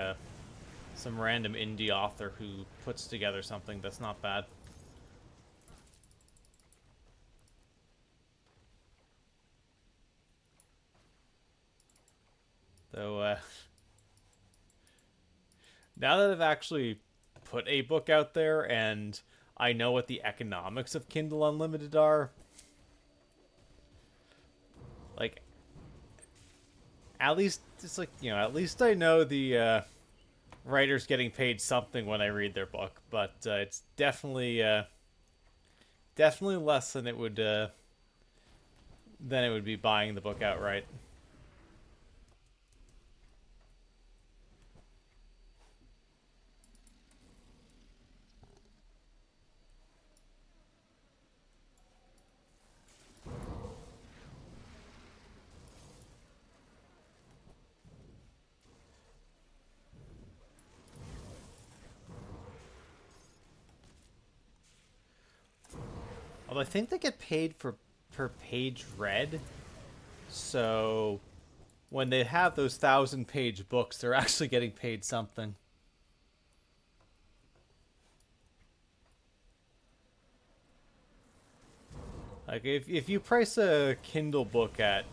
some random indie author who puts together something that's not bad. Though, now that I've actually put a book out there and I know what the economics of Kindle Unlimited are, like, at least it's like, at least I know the writer's getting paid something when I read their book, but it's definitely definitely less than it would be buying the book outright. Although I think they get paid for per page read, so when they have those 1,000-page books, they're actually getting paid something. Like if you price a Kindle book at,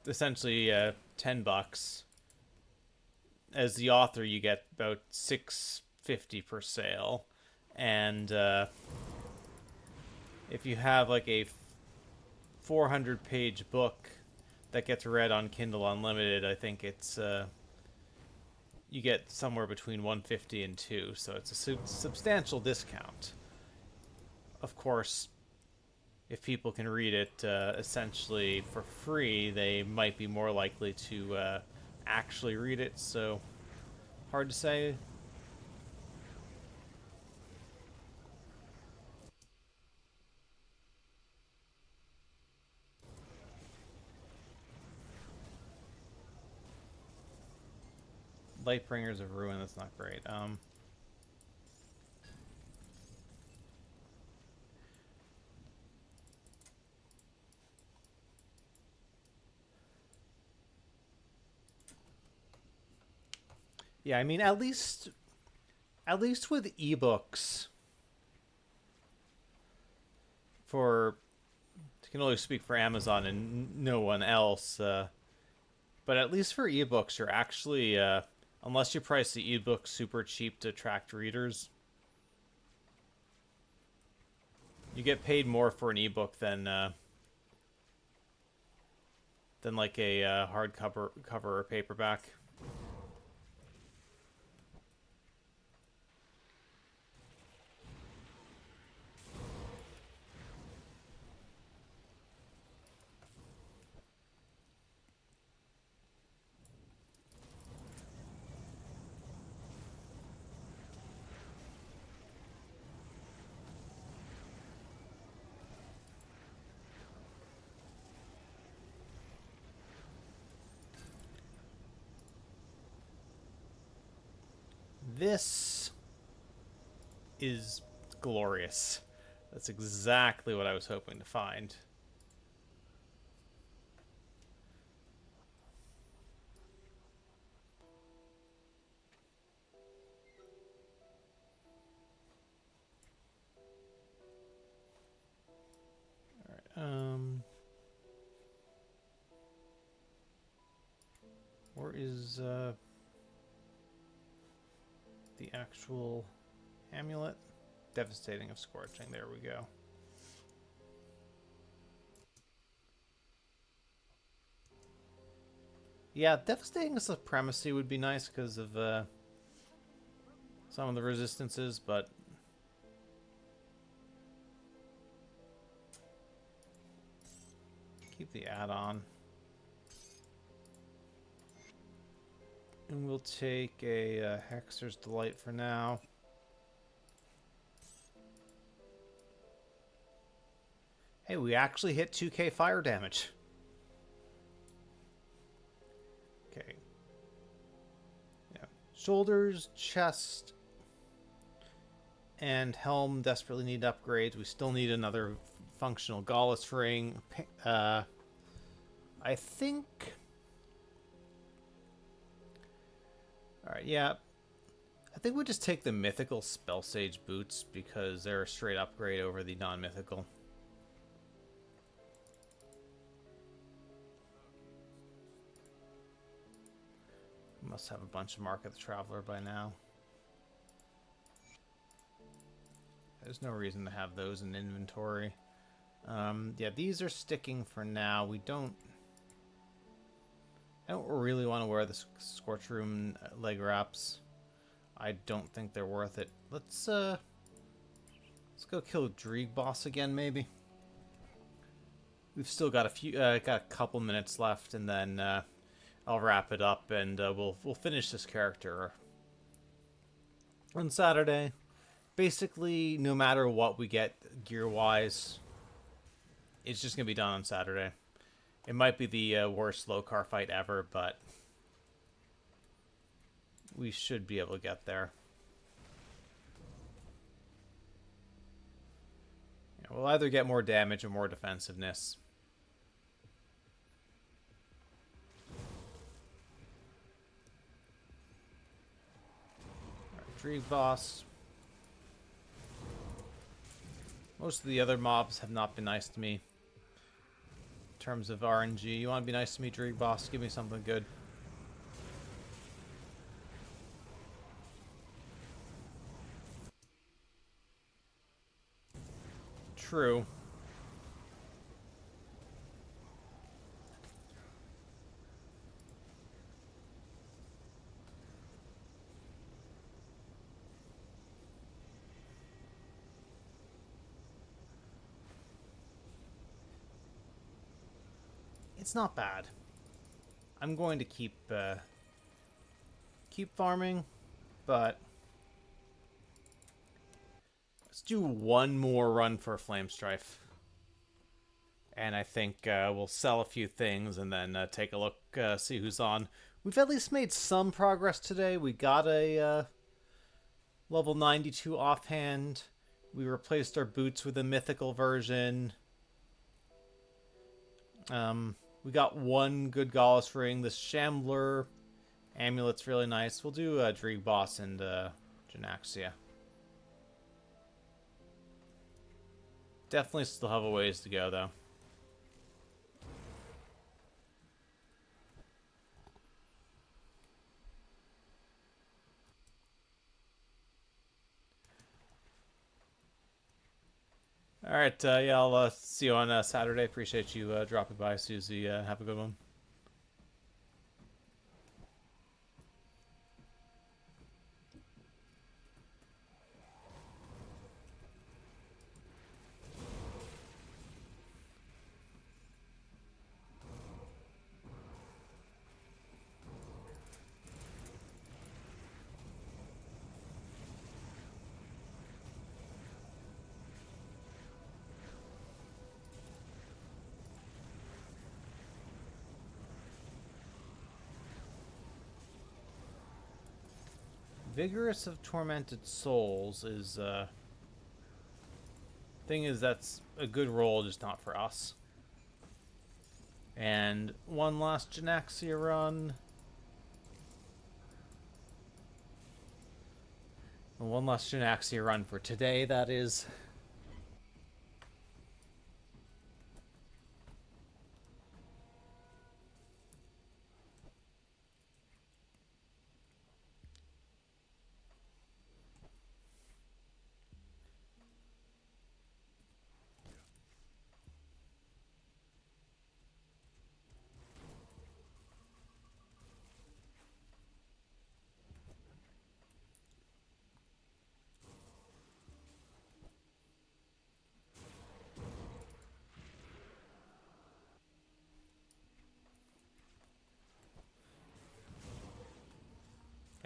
essentially $10, as the author you get about $6.50 per sale, and if you have like a 400-page book that gets read on Kindle Unlimited, I think it's you get somewhere between 150 and 2, so it's a substantial discount. Of course, if people can read it essentially for free, they might be more likely to actually read it, so hard to say. Lightbringers of Ruin, that's not great. Yeah, I mean, at least with ebooks, for I can only speak for Amazon and no one else, but at least for ebooks, you're actually unless you price the ebook super cheap to attract readers, you get paid more for an ebook than like a hardcover or paperback. this is glorious. That's exactly what I was hoping to find. Where is the actual amulet? Devastating of Scorching. There we go. Yeah, Devastating of Supremacy would be nice because of some of the resistances, but keep the add-on. And we'll take a Hexer's Delight for now. Hey, we actually hit 2k fire damage. Okay. Yeah. Shoulders, chest, and helm desperately need upgrades. We still need another functional Gallus ring. I think... Alright, yeah. I think we'll just take the mythical Spell Sage boots because they're a straight upgrade over the non-mythical. Must have a bunch of Mark of the Traveler by now. There's no reason to have those in inventory. Yeah, these are sticking for now. I don't really want to wear the Scorch Room leg wraps. I don't think they're worth it. Let's go kill Dreeg boss again, maybe. We've still got a couple minutes left, and then I'll wrap it up, and we'll finish this character on Saturday. Basically, no matter what we get gear-wise, it's just gonna be done on Saturday. It might be the worst low car fight ever, but we should be able to get there. Yeah, we'll either get more damage or more defensiveness. Dreeg boss. Most of the other mobs have not been nice to me. In terms of RNG, you want to be nice to me, Dreeg boss? Give me something good. True. It's not bad. I'm going to keep farming, but let's do one more run for Flame Strife. And I think we'll sell a few things and then take a look, see who's on. We've at least made some progress today. We got a level 92 offhand. We replaced our boots with a mythical version. We got one good Gallus ring. This Shambler amulet's really nice. We'll do Dreeg boss and Janaxia. Definitely still have a ways to go, though. All right, yeah, I'll see you on Saturday. Appreciate you dropping by, Susie. Have a good one. Vigorous of Tormented Souls is, thing is, that's a good roll, just not for us. And one last Genaxia run. And one last Genaxia run for today, that is.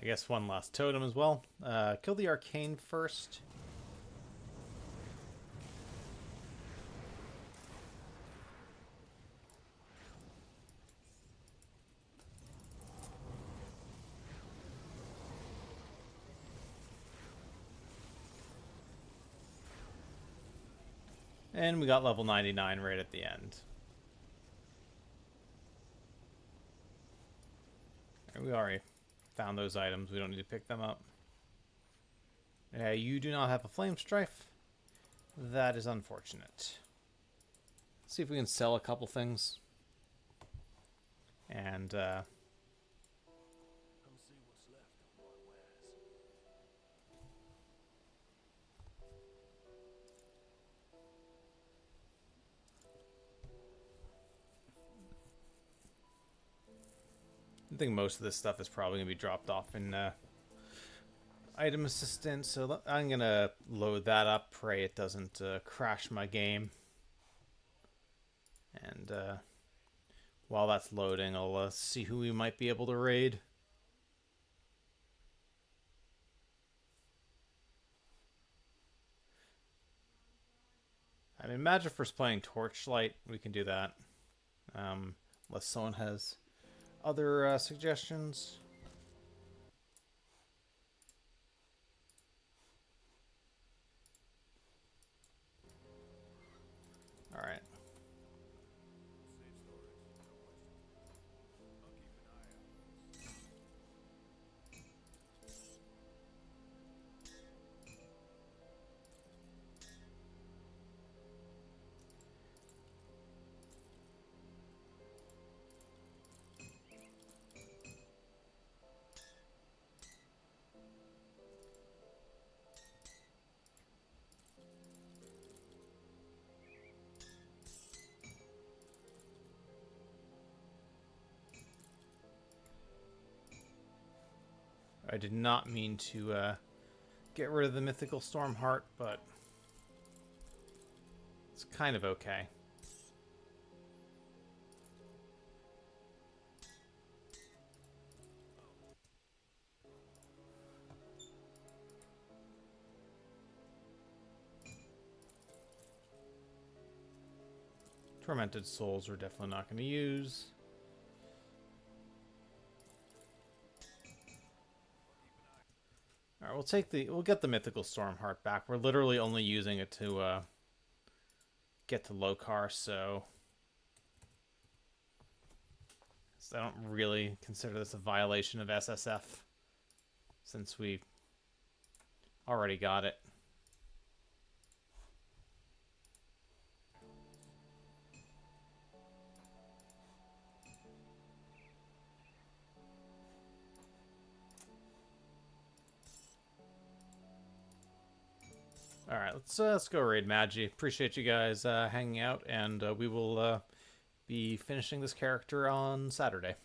I guess one last totem as well. Kill the Arcane first. And we got level 99 right at the end. We already found those items. We don't need to pick them up. You do not have a Flame Strife. That is unfortunate. Let's see if we can sell a couple things. And, Come see what's left of my wares. I think most of this stuff is probably going to be dropped off in item assistant, so I'm going to load that up, pray it doesn't crash my game. And while that's loading, I'll see who we might be able to raid. I mean, Magifro's playing Torchlight, we can do that. Unless someone has other suggestions. All right. Save storage, no questions. I'll keep an eye out. I did not mean to get rid of the Mythical Stormheart, but it's kind of okay. Tormented Souls we're definitely not going to use. All right, we'll get the Mythical Stormheart back. We're literally only using it to get to Lokar, so I don't really consider this a violation of SSF since we already got it. All right, let's go raid Magi. Appreciate you guys hanging out, and we will be finishing this character on Saturday.